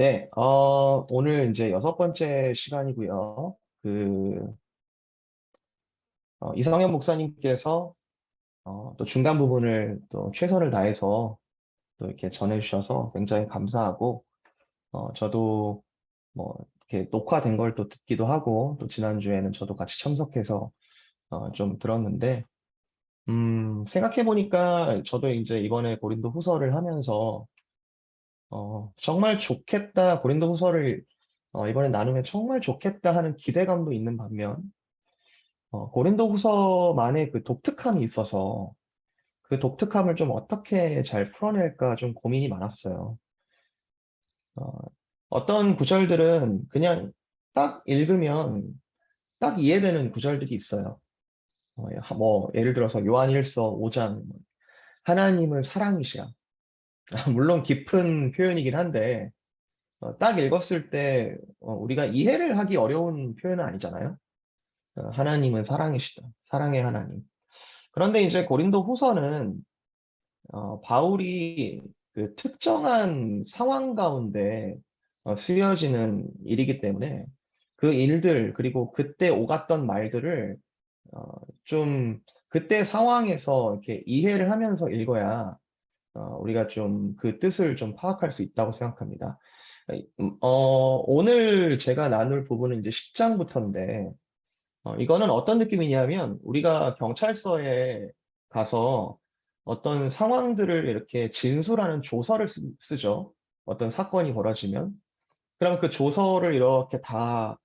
네, 오늘 이제 여섯 번째 시간이고요. 이성현 목사님께서 또 중간 부분을 또 최선을 다해서 또 이렇게 전해주셔서 굉장히 감사하고, 저도 뭐 이렇게 녹화된 걸 또 듣기도 하고, 또 지난주에는 저도 같이 참석해서 좀 들었는데, 생각해보니까 저도 이제 이번에 고린도 후서를 하면서, 정말 좋겠다, 고린도 후서를 이번에 나누면 정말 좋겠다 하는 기대감도 있는 반면, 고린도 후서만의 그 독특함이 있어서 그 독특함을 좀 어떻게 잘 풀어낼까 좀 고민이 많았어요. 어, 어떤 구절들은 그냥 딱 읽으면 딱 이해되는 구절들이 있어요. 뭐, 예를 들어서 요한일서 5장, 하나님은 사랑이시라. 물론 깊은 표현이긴 한데, 딱 읽었을 때 우리가 이해를 하기 어려운 표현은 아니잖아요. 하나님은 사랑이시다. 사랑의 하나님. 그런데 이제 고린도 후서는 바울이 그 특정한 상황 가운데 쓰여지는 일이기 때문에 그 일들, 그리고 그때 오갔던 말들을 어, 좀 그때 상황에서 이렇게 이해를 하면서 읽어야 우리가 좀 그 뜻을 좀 파악할 수 있다고 생각합니다. 오늘 제가 나눌 부분은 이제 10장부터인데, 이거는 어떤 느낌이냐면, 우리가 경찰서에 가서 어떤 상황들을 이렇게 진술하는 조서를 죠 어떤 사건이 벌어지면. 그러면 그 조서를 이렇게 다,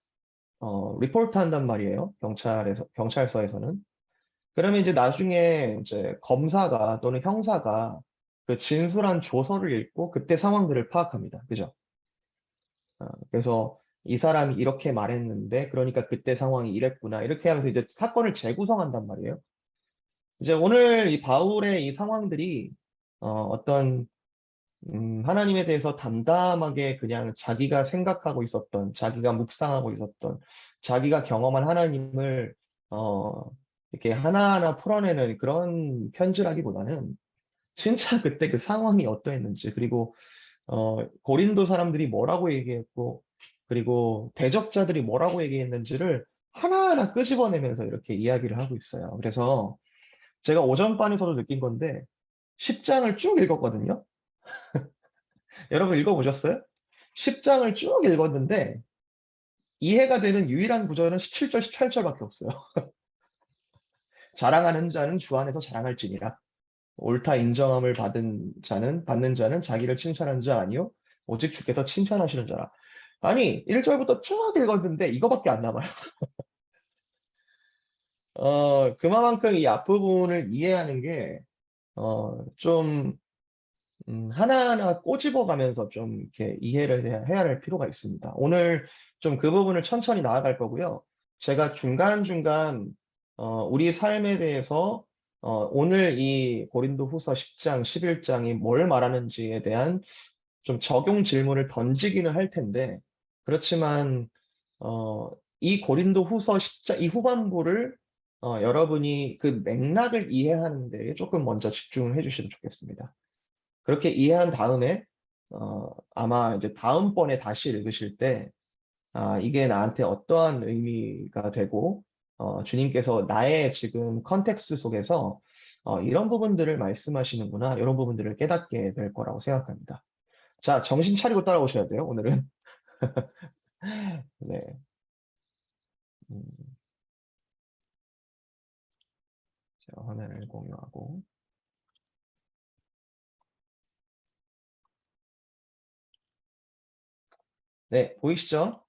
리포트 한단 말이에요. 경찰서에서는. 그러면 이제 나중에 이제 검사가 또는 형사가 그 진술한 조서를 읽고 그때 상황들을 파악합니다. 그죠? 그래서 이 사람이 이렇게 말했는데, 그러니까 그때 상황이 이랬구나. 이렇게 하면서 이제 사건을 재구성한단 말이에요. 이제 오늘 이 바울의 이 상황들이 어떤 하나님에 대해서 담담하게 그냥 자기가 생각하고 있었던, 자기가 묵상하고 있었던, 자기가 경험한 하나님을 어, 이렇게 하나하나 풀어내는 그런 편지라기보다는 진짜 그때 그 상황이 어떠했는지, 그리고 고린도 사람들이 뭐라고 얘기했고, 그리고 대적자들이 뭐라고 얘기했는지를 하나하나 끄집어내면서 이렇게 이야기를 하고 있어요. 그래서 제가 오전반에서도 느낀 건데, 10장을 쭉 읽었거든요. 여러분 읽어보셨어요? 10장을 쭉 읽었는데, 이해가 되는 유일한 구절은 17절, 18절밖에 없어요. 자랑하는 자는 주 안에서 자랑할지니라. 옳다 인정함을 받는 자는 자기를 칭찬한 자 아니요 오직 주께서 칭찬하시는 자라. 아니, 1절부터 쭉 읽었는데 이거밖에 안 남아요. 그만큼 이 앞부분을 이해하는 게, 좀, 하나하나 꼬집어 가면서 좀 이렇게 이해를 해야 할 필요가 있습니다. 오늘 좀 그 부분을 천천히 나아갈 거고요. 제가 중간중간, 우리 삶에 대해서, 오늘 이 고린도 후서 10장, 11장이 뭘 말하는지에 대한 좀 적용 질문을 던지기는 할 텐데, 그렇지만, 어, 이 고린도 후서 10장, 이 후반부를 여러분이 그 맥락을 이해하는 데 조금 먼저 집중을 해주시면 좋겠습니다. 그렇게 이해한 다음에, 아마 이제 다음번에 다시 읽으실 때, 아, 이게 나한테 어떠한 의미가 되고, 주님께서 나의 지금 컨텍스트 속에서 이런 부분들을 말씀하시는구나, 이런 부분들을 깨닫게 될 거라고 생각합니다. 자, 정신 차리고 따라오셔야 돼요, 오늘은. 네. 음, 제가 화면을 공유하고. 네, 보이시죠?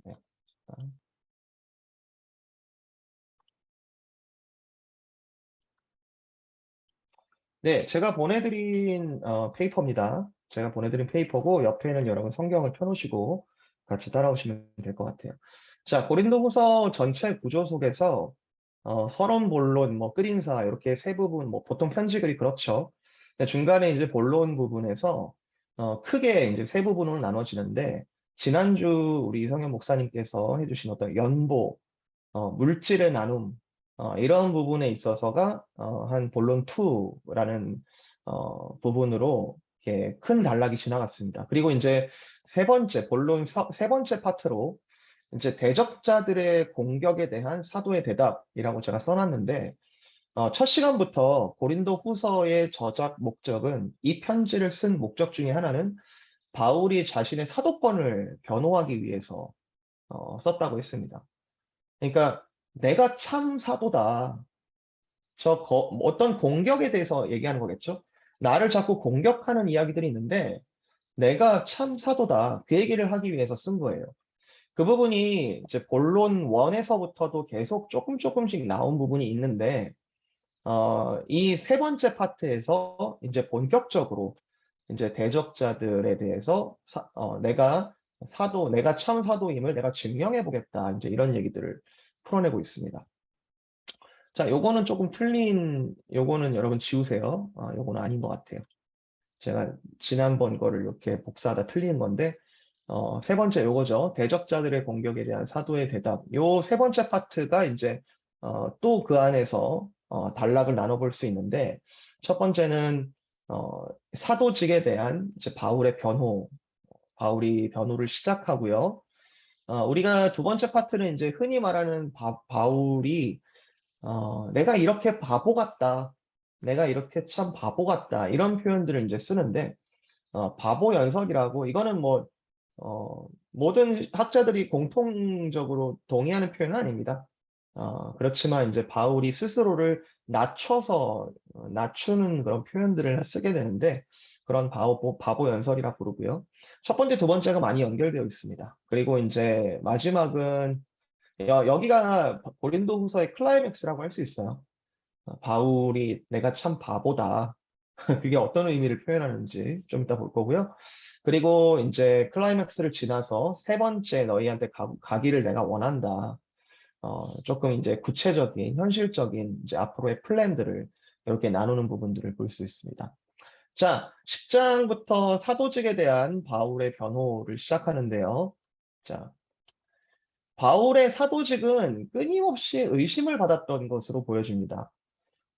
네. 네, 제가 보내드린 페이퍼입니다. 제가 보내드린 페이퍼고 옆에는 여러분 성경을 펴놓으시고 같이 따라오시면 될 것 같아요. 자, 고린도후서 전체 구조 속에서 서론, 본론, 뭐 끝인사 이렇게 세 부분, 뭐 보통 편지글이 그렇죠. 근데 중간에 이제 본론 부분에서 크게 이제 세 부분으로 나눠지는데, 지난주 우리 이성현 목사님께서 해주신 어떤 연보, 물질의 나눔, 이런 부분에 있어서가 한 본론 2라는 부분으로 이렇게 큰 단락이 지나갔습니다. 그리고 이제 세 번째, 본론 세 번째 파트로 이제 대적자들의 공격에 대한 사도의 대답이라고 제가 써놨는데, 첫 시간부터 고린도 후서의 저작 목적은 이 편지를 쓴 목적 중에 하나는 바울이 자신의 사도권을 변호하기 위해서 썼다고 했습니다. 그러니까 내가 참 사도다. 어떤 공격에 대해서 얘기하는 거겠죠? 나를 자꾸 공격하는 이야기들이 있는데 내가 참 사도다. 그 얘기를 하기 위해서 쓴 거예요. 그 부분이 이제 본론 1에서부터도 계속 조금씩 나온 부분이 있는데 이 세 번째 파트에서 이제 본격적으로 이제 대적자들에 대해서 내가 참 사도임을 내가 증명해 보겠다. 이제 이런 얘기들을 풀어내고 있습니다. 자, 요거는 조금 요거는 여러분 지우세요. 요거는 아닌 것 같아요. 제가 지난번 거를 이렇게 복사하다 틀린 건데, 세 번째 요거죠. 대적자들의 공격에 대한 사도의 대답. 요 세 번째 파트가 이제, 또 그 안에서, 단락을 나눠볼 수 있는데, 첫 번째는, 사도직에 대한 이제 바울이 변호를 시작하고요. 우리가 두 번째 파트는 이제 흔히 말하는 바울이 내가 이렇게 바보 같다. 내가 이렇게 참 바보 같다. 이런 표현들을 이제 쓰는데, 바보 연설이라고, 이거는 뭐, 모든 학자들이 공통적으로 동의하는 표현은 아닙니다. 그렇지만 이제 바울이 스스로를 낮추는 그런 표현들을 쓰게 되는데, 그런 바보 연설이라 부르고요. 첫 번째, 두 번째가 많이 연결되어 있습니다. 그리고 이제 마지막은, 여기가 고린도 후서의 클라이맥스라고 할 수 있어요. 바울이 내가 참 바보다. 그게 어떤 의미를 표현하는지 좀 이따 볼 거고요. 그리고 이제 클라이맥스를 지나서 세 번째 너희한테 가기를 내가 원한다. 조금 이제 구체적인, 현실적인 이제 앞으로의 플랜들을 이렇게 나누는 부분들을 볼 수 있습니다. 자, 10장부터 사도직에 대한 바울의 변호를 시작하는데요. 자, 바울의 사도직은 끊임없이 의심을 받았던 것으로 보여집니다.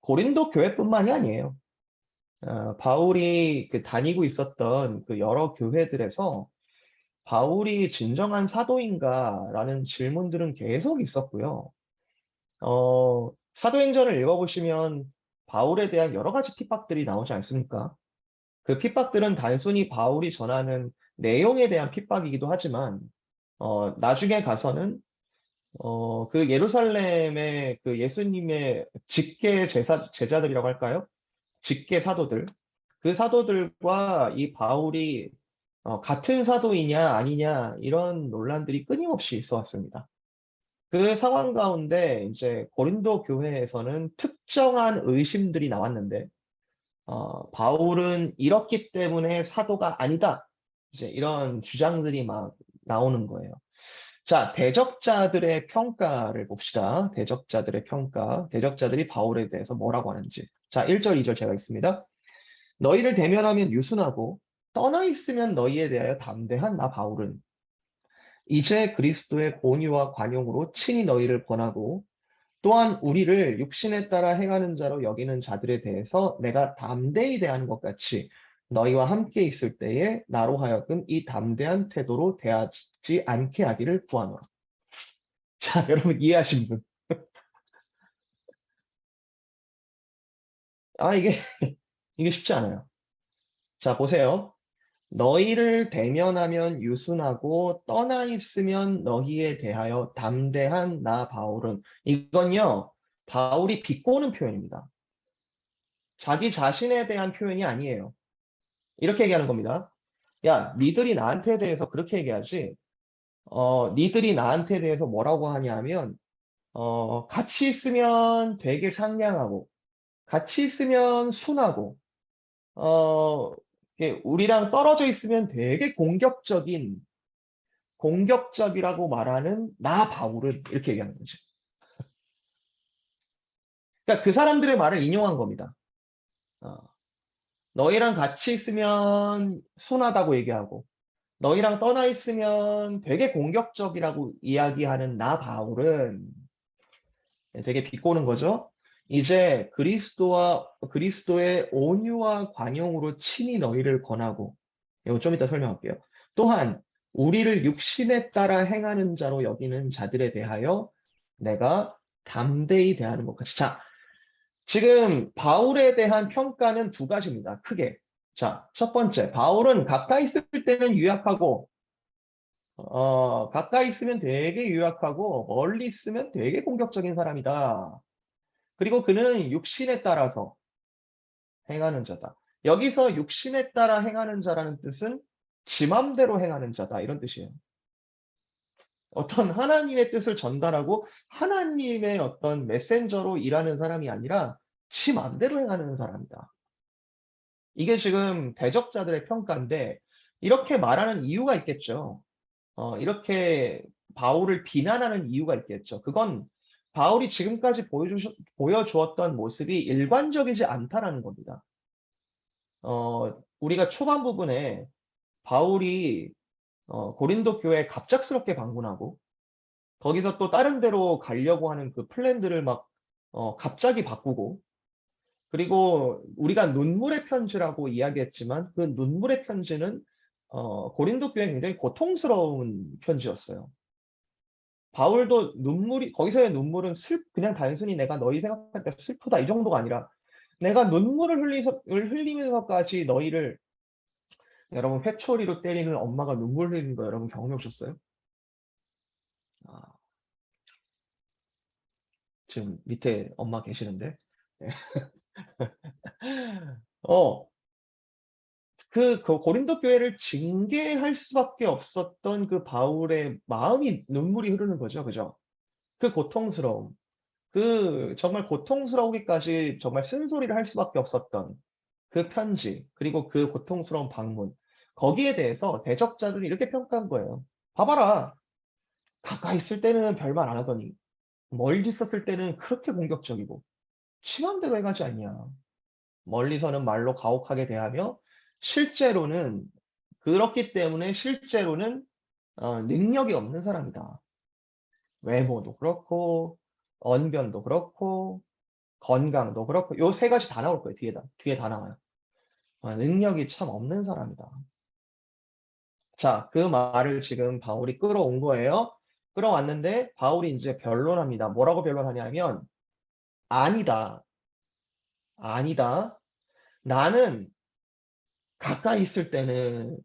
고린도 교회뿐만이 아니에요. 바울이 다니고 있었던 그 여러 교회들에서 바울이 진정한 사도인가라는 질문들은 계속 있었고요. 사도행전을 읽어보시면 바울에 대한 여러 가지 핍박들이 나오지 않습니까? 그 핍박들은 단순히 바울이 전하는 내용에 대한 핍박이기도 하지만, 나중에 가서는, 그 예루살렘의 그 예수님의 제자들이라고 할까요? 직계 사도들. 그 사도들과 이 바울이 같은 사도이냐 아니냐 이런 논란들이 끊임없이 있어 왔습니다. 그 상황 가운데 이제 고린도 교회에서는 특정한 의심들이 나왔는데 바울은 이렇기 때문에 사도가 아니다. 이제 이런 주장들이 막 나오는 거예요. 자, 대적자들의 평가를 봅시다. 대적자들의 평가. 대적자들이 바울에 대해서 뭐라고 하는지. 자, 1절, 2절 제가 있습니다. 너희를 대면하면 유순하고 떠나 있으면 너희에 대하여 담대한 나 바울은 이제 그리스도의 공의와 관용으로 친히 너희를 권하고 또한 우리를 육신에 따라 행하는 자로 여기는 자들에 대해서 내가 담대히 대하는 것 같이 너희와 함께 있을 때에 나로 하여금 이 담대한 태도로 대하지 않게 하기를 구하노라. 자, 여러분 이해하신 분? 이게 이게 쉽지 않아요. 자, 보세요. 너희를 대면하면 유순하고 떠나 있으면 너희에 대하여 담대한 나 바울은 이건요. 바울이 비꼬는 표현입니다. 자기 자신에 대한 표현이 아니에요. 이렇게 얘기하는 겁니다. 야, 니들이 나한테 대해서 그렇게 얘기하지. 니들이 나한테 대해서 뭐라고 하냐면 같이 있으면 되게 상냥하고 같이 있으면 순하고 이렇게 우리랑 떨어져 있으면 되게 공격적이라고 말하는 나 바울은 이렇게 얘기하는 거지. 그러니까 그 사람들의 말을 인용한 겁니다. 어, 너희랑 같이 있으면 순하다고 얘기하고 너희랑 떠나 있으면 되게 공격적이라고 이야기하는 나 바울은 되게 비꼬는 거죠. 이제 그리스도의 온유와 관용으로 친히 너희를 권하고, 이거 좀 이따 설명할게요. 또한 우리를 육신에 따라 행하는 자로 여기는 자들에 대하여 내가 담대히 대하는 것 같이. 자, 지금 바울에 대한 평가는 두 가지입니다. 크게. 자, 첫 번째, 바울은 가까이 있을 때는 유약하고, 가까이 있으면 되게 유약하고, 멀리 있으면 되게 공격적인 사람이다. 그리고 그는 육신에 따라서 행하는 자다. 여기서 육신에 따라 행하는 자라는 뜻은 지 맘대로 행하는 자다. 이런 뜻이에요. 어떤 하나님의 뜻을 전달하고 하나님의 어떤 메신저로 일하는 사람이 아니라 지 맘대로 행하는 사람이다. 이게 지금 대적자들의 평가인데 이렇게 말하는 이유가 있겠죠. 이렇게 바울을 비난하는 이유가 있겠죠. 그건 바울이 지금까지 보여주었던 모습이 일관적이지 않다라는 겁니다. 우리가 초반 부분에 바울이 고린도 교회에 갑작스럽게 방문하고 거기서 또 다른 데로 가려고 하는 그 플랜들을 막 갑자기 바꾸고 그리고 우리가 눈물의 편지라고 이야기했지만 그 눈물의 편지는 고린도 교회에 굉장히 고통스러운 편지였어요. 바울도 거기서의 눈물은 그냥 단순히 내가 너희 생각할 때 슬프다 이 정도가 아니라 내가 눈물을 흘리면서까지 너희를 여러분 회초리로 때리는 엄마가 눈물 흘리는 거 여러분 경험해 보셨어요? 아, 지금 밑에 엄마 계시는데. 네. 어, 그 고린도 교회를 징계할 수밖에 없었던 그 바울의 마음이 눈물이 흐르는 거죠. 그죠? 그 고통스러움. 그 정말 고통스러우기까지 정말 쓴소리를 할 수밖에 없었던 그 편지, 그리고 그 고통스러운 방문. 거기에 대해서 대적자들이 이렇게 평가한 거예요. 봐봐라. 가까이 있을 때는 별말 안 하더니 멀리 있었을 때는 그렇게 공격적이고 치맘대로 해가지 않냐. 멀리서는 말로 가혹하게 대하며 실제로는 그렇기 때문에 실제로는 능력이 없는 사람이다. 외모도 그렇고 언변도 그렇고 건강도 그렇고 요 세 가지 다 나올 거예요. 뒤에 다 나와요. 능력이 참 없는 사람이다. 자, 그 말을 지금 바울이 끌어온 거예요. 끌어왔는데 바울이 이제 변론합니다. 뭐라고 변론하냐면 아니다. 아니다. 나는 가까이 있을 때는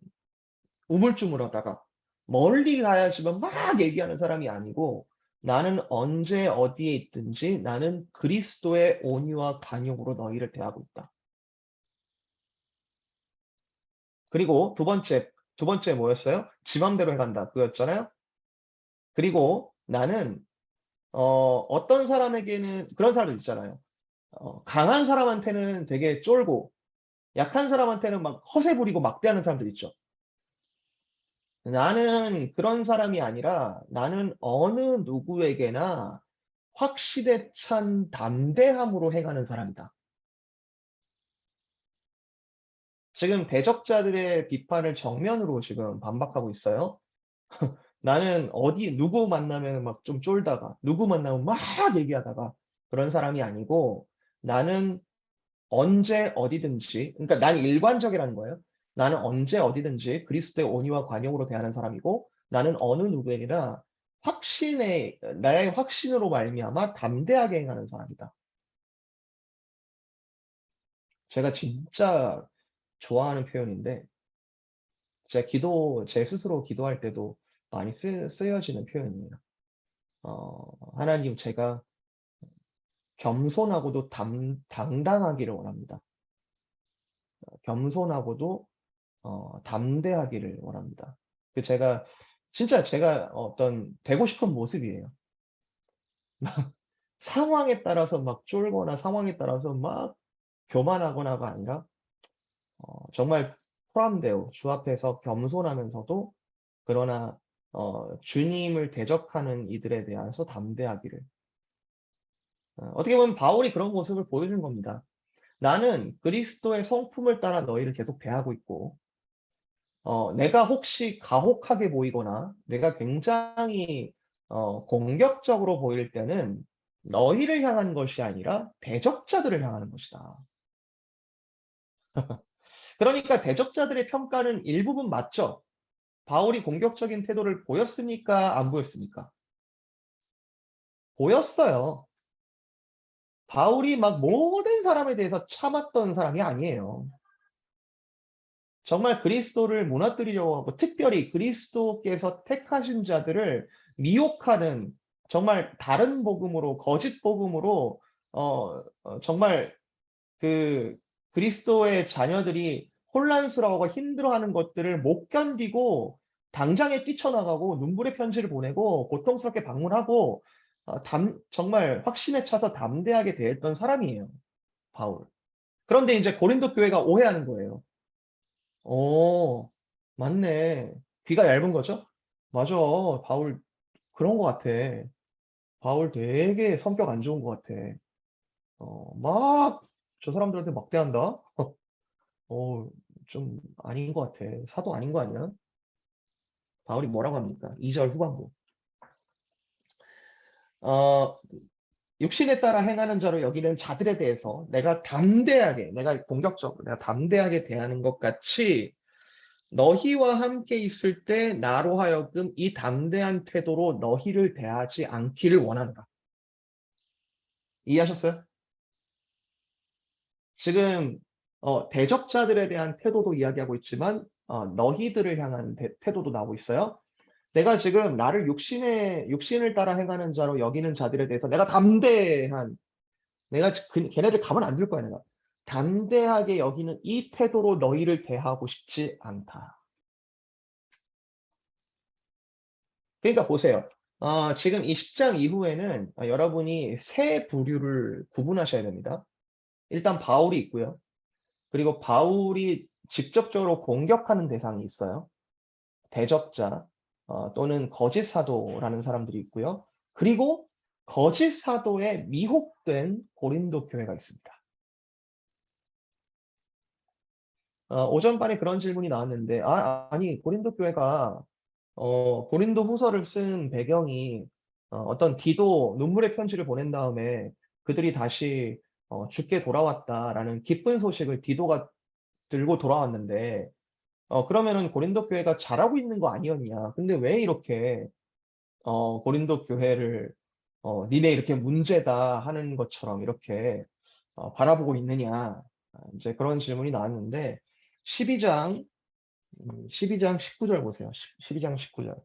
우물쭈물하다가 멀리 가야지만 막 얘기하는 사람이 아니고 나는 언제 어디에 있든지 나는 그리스도의 온유와 간용으로 너희를 대하고 있다. 그리고 두 번째 뭐였어요? 지 맘대로 해간다. 그거였잖아요. 그리고 나는 어떤 사람에게는 그런 사람들 있잖아요. 강한 사람한테는 되게 쫄고 약한 사람한테는 막 허세 부리고 막대하는 사람들 있죠. 나는 그런 사람이 아니라 나는 어느 누구에게나 확실에 찬 담대함으로 행하는 사람이다. 지금 대적자들의 비판을 정면으로 지금 반박하고 있어요. 나는 누구 만나면 막 좀 쫄다가, 누구 만나면 막 얘기하다가 그런 사람이 아니고 나는 언제 어디든지, 그러니까 난 일관적이라는 거예요. 나는 언제 어디든지 그리스도의 온유와 관용으로 대하는 사람이고 나는 어느 누구에게나 나의 확신으로 말미암아 담대하게 행하는 사람이다. 제가 진짜 좋아하는 표현인데 제 스스로 기도할 때도 많이 쓰여지는 표현이에요. 하나님 제가 겸손하고도 당당하기를 원합니다. 겸손하고도 담대하기를 원합니다. 진짜 제가 어떤 되고 싶은 모습이에요. 상황에 따라서 막 쫄거나 상황에 따라서 막 교만하거나가 아니라 정말 프람데오 주 앞에서 겸손하면서도 그러나 주님을 대적하는 이들에 대해서 담대하기를. 어떻게 보면 바울이 그런 모습을 보여준 겁니다. 나는 그리스도의 성품을 따라 너희를 계속 대하고 있고 내가 혹시 가혹하게 보이거나 내가 굉장히 공격적으로 보일 때는 너희를 향한 것이 아니라 대적자들을 향하는 것이다. 그러니까 대적자들의 평가는 일부분 맞죠? 바울이 공격적인 태도를 보였습니까? 안 보였습니까? 보였어요. 바울이 막 모든 사람에 대해서 참았던 사람이 아니에요. 정말 그리스도를 무너뜨리려고 하고 특별히 그리스도께서 택하신 자들을 미혹하는 정말 다른 복음으로 거짓 복음으로 정말 그 그리스도의 자녀들이 혼란스러워하고 힘들어하는 것들을 못 견디고 당장에 뛰쳐나가고 눈물의 편지를 보내고 고통스럽게 방문하고 정말 확신에 차서 담대하게 대했던 사람이에요. 바울. 그런데 이제 고린도 교회가 오해하는 거예요. 어, 맞네. 귀가 얇은 거죠? 맞아. 바울 그런 것 같아. 바울 되게 성격 안 좋은 것 같아. 막 저 사람들한테 막대한다? 어, 좀 아닌 것 같아. 사도 아닌 거 아니야? 바울이 뭐라고 합니까? 2절 후반부. 어, 육신에 따라 행하는 자로 여기는 자들에 대해서 내가 담대하게, 내가 공격적으로, 내가 담대하게 대하는 것 같이 너희와 함께 있을 때 나로 하여금 이 담대한 태도로 너희를 대하지 않기를 원하노라. 이해하셨어요? 지금 대적자들에 대한 태도도 이야기하고 있지만 너희들을 향한 태도도 나오고 있어요. 내가 지금 나를 육신을 따라 행하는 자로 여기는 자들에 대해서 내가 담대한 내가 걔네들 가만 안 둘 거야 내가. 담대하게 여기는 이 태도로 너희를 대하고 싶지 않다. 그러니까 보세요. 지금 이 10장 이후에는 여러분이 세 부류를 구분하셔야 됩니다. 일단 바울이 있고요. 그리고 바울이 직접적으로 공격하는 대상이 있어요. 대적자 또는 거짓 사도라는 사람들이 있고요. 그리고 거짓 사도에 미혹된 고린도 교회가 있습니다. 오전반에 그런 질문이 나왔는데, 아니 고린도 교회가 고린도 후서를 쓴 배경이 어떤 디도 눈물의 편지를 보낸 다음에 그들이 다시 죽게 돌아왔다라는 기쁜 소식을 디도가 들고 돌아왔는데 그러면은 고린도 교회가 잘하고 있는 거 아니었냐? 근데 왜 이렇게 고린도 교회를 니네 이렇게 문제다 하는 것처럼 이렇게 바라보고 있느냐? 이제 그런 질문이 나왔는데 12장 12장 19절 보세요. 12장 19절.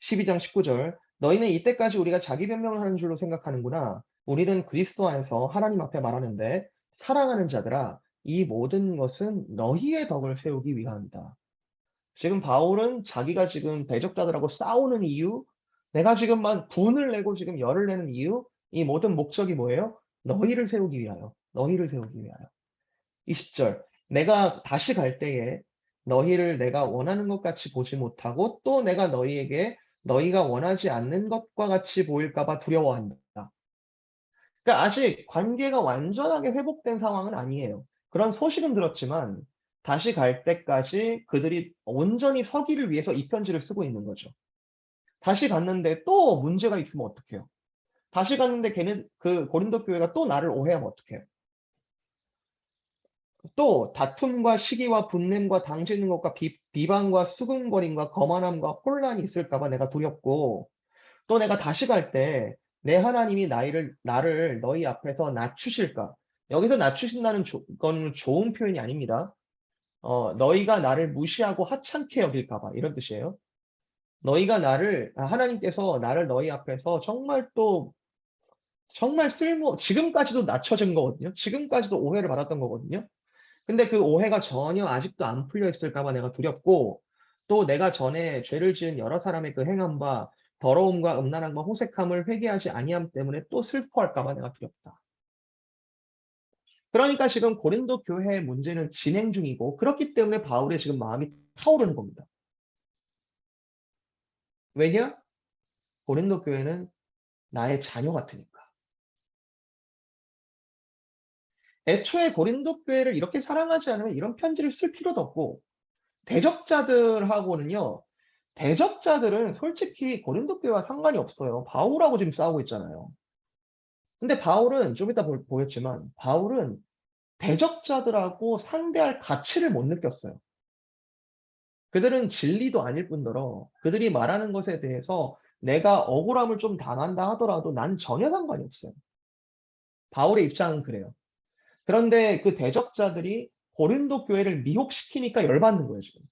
12장 19절. 너희는 이때까지 우리가 자기 변명을 하는 줄로 생각하는구나. 우리는 그리스도 안에서 하나님 앞에 말하는데 사랑하는 자들아 이 모든 것은 너희의 덕을 세우기 위함이다. 지금 바울은 자기가 지금 대적자들하고 싸우는 이유, 내가 지금 막 분을 내고 지금 열을 내는 이유, 이 모든 목적이 뭐예요? 너희를 세우기 위하여. 너희를 세우기 위하여. 20절. 내가 다시 갈 때에 너희를 내가 원하는 것 같이 보지 못하고 또 내가 너희에게 너희가 원하지 않는 것과 같이 보일까 봐 두려워한다. 그러니까 아직 관계가 완전하게 회복된 상황은 아니에요. 그런 소식은 들었지만 다시 갈 때까지 그들이 온전히 서기를 위해서 이 편지를 쓰고 있는 거죠. 다시 갔는데 또 문제가 있으면 어떡해요? 다시 갔는데 걔는 그 고린도 교회가 또 나를 오해하면 어떡해요? 또 다툼과 시기와 분냄과 당지는 것과 비방과 수근거림과 거만함과 혼란이 있을까 봐 내가 두렵고 또 내가 다시 갈 때 내 하나님이 나를 너희 앞에서 낮추실까? 여기서 낮추신다는 건 좋은 표현이 아닙니다. 너희가 나를 무시하고 하찮게 여길까 봐 이런 뜻이에요. 하나님께서 나를 너희 앞에서 정말 또 정말 지금까지도 낮춰진 거거든요. 지금까지도 오해를 받았던 거거든요. 근데 그 오해가 전혀 아직도 안 풀려 있을까 봐 내가 두렵고 또 내가 전에 죄를 지은 여러 사람의 그 행함과 더러움과 음란함과 호색함을 회개하지 아니함 때문에 또 슬퍼할까 봐 내가 두렵다. 그러니까 지금 고린도 교회의 문제는 진행 중이고 그렇기 때문에 바울의 지금 마음이 타오르는 겁니다. 왜냐? 고린도 교회는 나의 자녀 같으니까. 애초에 고린도 교회를 이렇게 사랑하지 않으면 이런 편지를 쓸 필요도 없고 대적자들하고는요. 대적자들은 솔직히 고린도 교회와 상관이 없어요. 바울하고 지금 싸우고 있잖아요. 근데 바울은 좀 이따 보겠지만 바울은 대적자들하고 상대할 가치를 못 느꼈어요. 그들은 진리도 아닐 뿐더러 그들이 말하는 것에 대해서 내가 억울함을 좀 당한다 하더라도 난 전혀 상관이 없어요. 바울의 입장은 그래요. 그런데 그 대적자들이 고린도 교회를 미혹시키니까 열받는 거예요, 지금.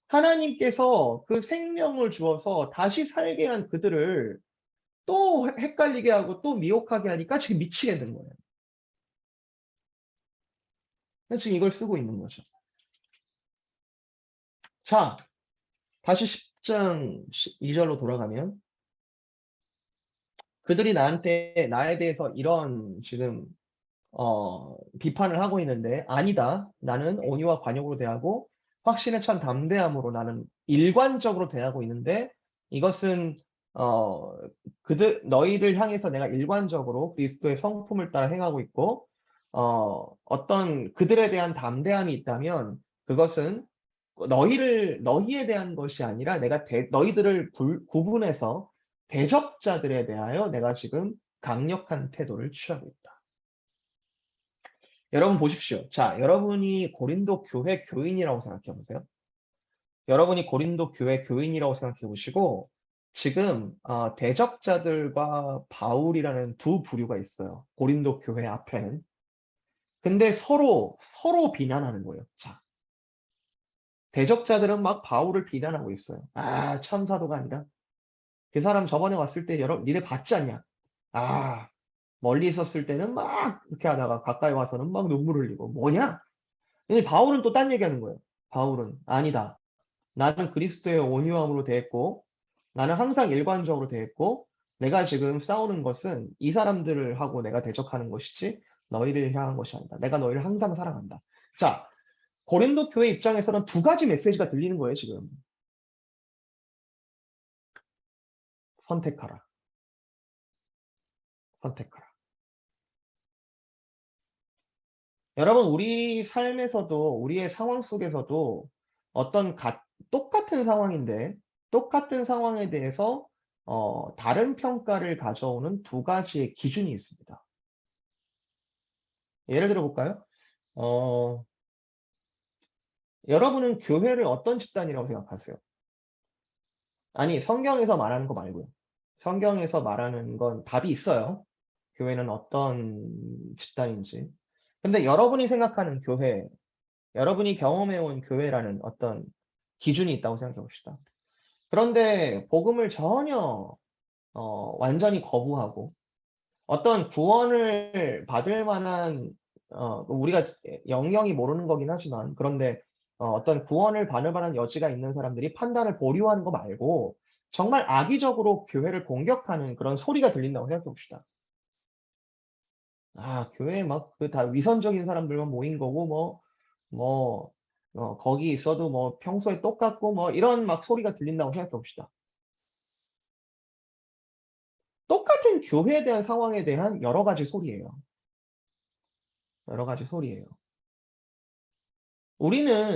하나님께서 그 생명을 주어서 다시 살게 한 그들을 또 헷갈리게 하고 또 미혹하게 하니까 지금 미치겠는 거예요. 그래서 지금 이걸 쓰고 있는 거죠. 자, 다시 10장 2절로 돌아가면 그들이 나에 대해서 이런 지금 비판을 하고 있는데 아니다. 나는 온유와 관용으로 대하고 확신에 찬 담대함으로 나는 일관적으로 대하고 있는데 이것은 어, 너희를 향해서 내가 일관적으로 그리스도의 성품을 따라 행하고 있고 어떤 그들에 대한 담대함이 있다면 그것은 너희에 대한 것이 아니라 내가 너희들을 구분해서 대적자들에 대하여 내가 지금 강력한 태도를 취하고 있다. 여러분 보십시오. 자, 여러분이 고린도 교회 교인이라고 생각해 보세요. 여러분이 고린도 교회 교인이라고 생각해 보시고 지금 대적자들과 바울이라는 두 부류가 있어요. 고린도 교회 앞에는. 근데 서로 비난하는 거예요. 자, 대적자들은 막 바울을 비난하고 있어요. 아, 참사도가 아니다. 그 사람 저번에 왔을 때 니네 봤지 않냐? 아, 멀리 있었을 때는 막 이렇게 하다가 가까이 와서는 막 눈물 흘리고 뭐냐? 근데 바울은 또 딴 얘기하는 거예요. 바울은 아니다. 나는 그리스도의 온유함으로 대했고 나는 항상 일관적으로 대했고 내가 지금 싸우는 것은 이 사람들을 하고 내가 대적하는 것이지 너희를 향한 것이 아니다. 내가 너희를 항상 사랑한다. 자, 고린도 교회 입장에서는 두 가지 메시지가 들리는 거예요, 지금. 선택하라. 선택하라. 여러분, 우리 삶에서도, 우리의 상황 속에서도 어떤 똑같은 상황인데, 똑같은 상황에 대해서, 다른 평가를 가져오는 두 가지의 기준이 있습니다. 예를 들어 볼까요? 어, 여러분은 교회를 어떤 집단이라고 생각하세요? 아니, 성경에서 말하는 거 말고요. 성경에서 말하는 건 답이 있어요. 교회는 어떤 집단인지. 근데 여러분이 생각하는 교회, 여러분이 경험해온 교회라는 어떤 기준이 있다고 생각해 봅시다. 그런데 복음을 전혀 완전히 거부하고 어떤 구원을 받을 만한 우리가 영영이 모르는 거긴 하지만 그런데 어떤 구원을 받을 만한 여지가 있는 사람들이 판단을 보류하는 거 말고 정말 악의적으로 교회를 공격하는 그런 소리가 들린다고 생각해 봅시다. 아, 교회에 막 그 다 위선적인 사람들만 모인 거고 뭐, 거기 있어도 뭐 평소에 똑같고 뭐 이런 막 소리가 들린다고 생각해 봅시다. 똑같은 교회에 대한 상황에 대한 여러 가지 소리예요. 여러 가지 소리예요.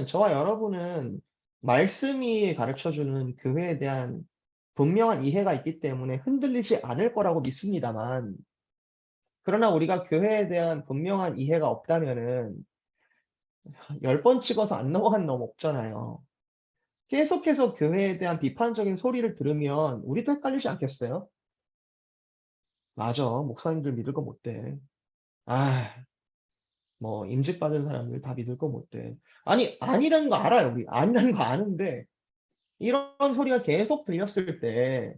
저와 여러분은 말씀이 가르쳐주는 교회에 대한 분명한 이해가 있기 때문에 흔들리지 않을 거라고 믿습니다만, 그러나 우리가 교회에 대한 분명한 이해가 없다면은 10번 찍어서 안 넘어가는 놈 없잖아요. 계속해서 교회에 대한 비판적인 소리를 들으면 우리도 헷갈리지 않겠어요? 맞아. 목사님들 믿을 거 못 돼. 아, 뭐 임직받은 사람들 다 믿을 거 못 돼. 아니, 아니라는 거 알아요. 우리 아니라는 거 아는데 이런 소리가 계속 들렸을 때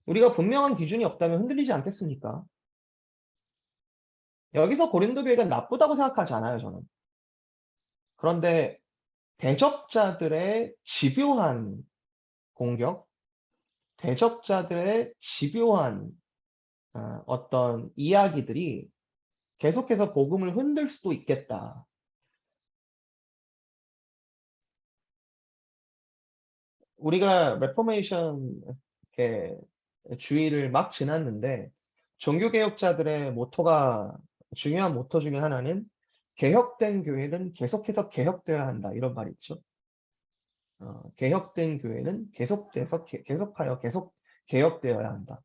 우리가 분명한 기준이 없다면 흔들리지 않겠습니까? 여기서 고린도 교회가 나쁘다고 생각하지 않아요, 저는. 그런데 대적자들의 집요한 공격, 대적자들의 집요한 어떤 이야기들이 계속해서 복음을 흔들 수도 있겠다. 우리가 레포메이션 이렇게 주의를 막 지났는데 종교개혁자들의 모토가 중요한 모토 중에 하나는 개혁된 교회는 계속해서 개혁되어야 한다 이런 말이 있죠. 개혁된 교회는 계속하여 계속 개혁되어야 한다.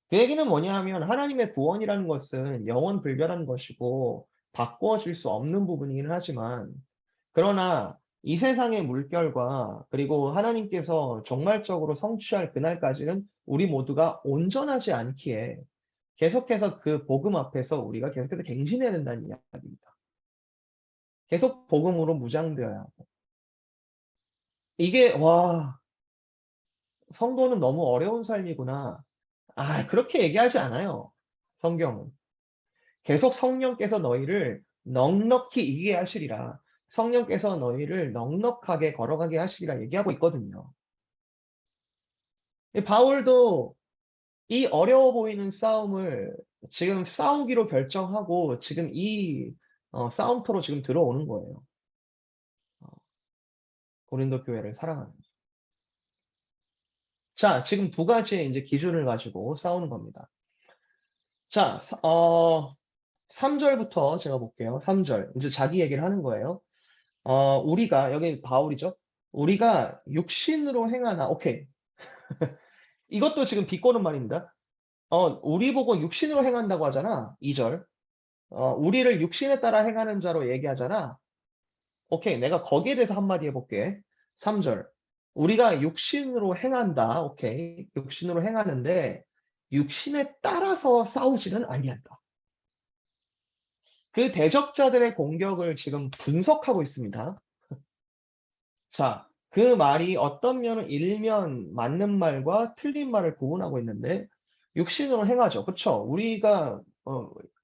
그 얘기는 뭐냐 하면 하나님의 구원이라는 것은 영원불변한 것이고 바꾸어질 수 없는 부분이긴 하지만 그러나 이 세상의 물결과 그리고 하나님께서 종말적으로 성취할 그날까지는 우리 모두가 온전하지 않기에 계속해서 그 복음 앞에서 우리가 계속해서 갱신해야 된다는 이야기입니다. 계속 복음으로 무장되어야 하고. 이게 성도는 너무 어려운 삶이구나. 그렇게 얘기하지 않아요. 성경은. 계속 성령께서 너희를 넉넉히 이기게 하시리라. 성령께서 너희를 넉넉하게 걸어가게 하시리라 얘기하고 있거든요. 바울도 이 어려워 보이는 싸움을 지금 싸우기로 결정하고 지금 이 싸움터로 지금 들어오는 거예요. 고린도 교회를 사랑하면서. 자, 지금 두 가지의 이제 기준을 가지고 싸우는 겁니다. 자, 3절부터 제가 볼게요. 3절. 이제 자기 얘기를 하는 거예요. 우리가, 여기 바울이죠. 우리가 육신으로 행하나, 오케이. 이것도 지금 비꼬는 말입니다. 우리 보고 육신으로 행한다고 하잖아. 2절. 우리를 육신에 따라 행하는 자로 얘기하잖아. 오케이. 내가 거기에 대해서 한마디 해볼게. 3절. 우리가 육신으로 행한다. 오케이. 육신으로 행하는데, 육신에 따라서 싸우지는 아니한다. 그 대적자들의 공격을 지금 분석하고 있습니다. 자, 그 말이 어떤 면은 일면 맞는 말과 틀린 말을 구분하고 있는데, 육신으로 행하죠. 그쵸? 우리가,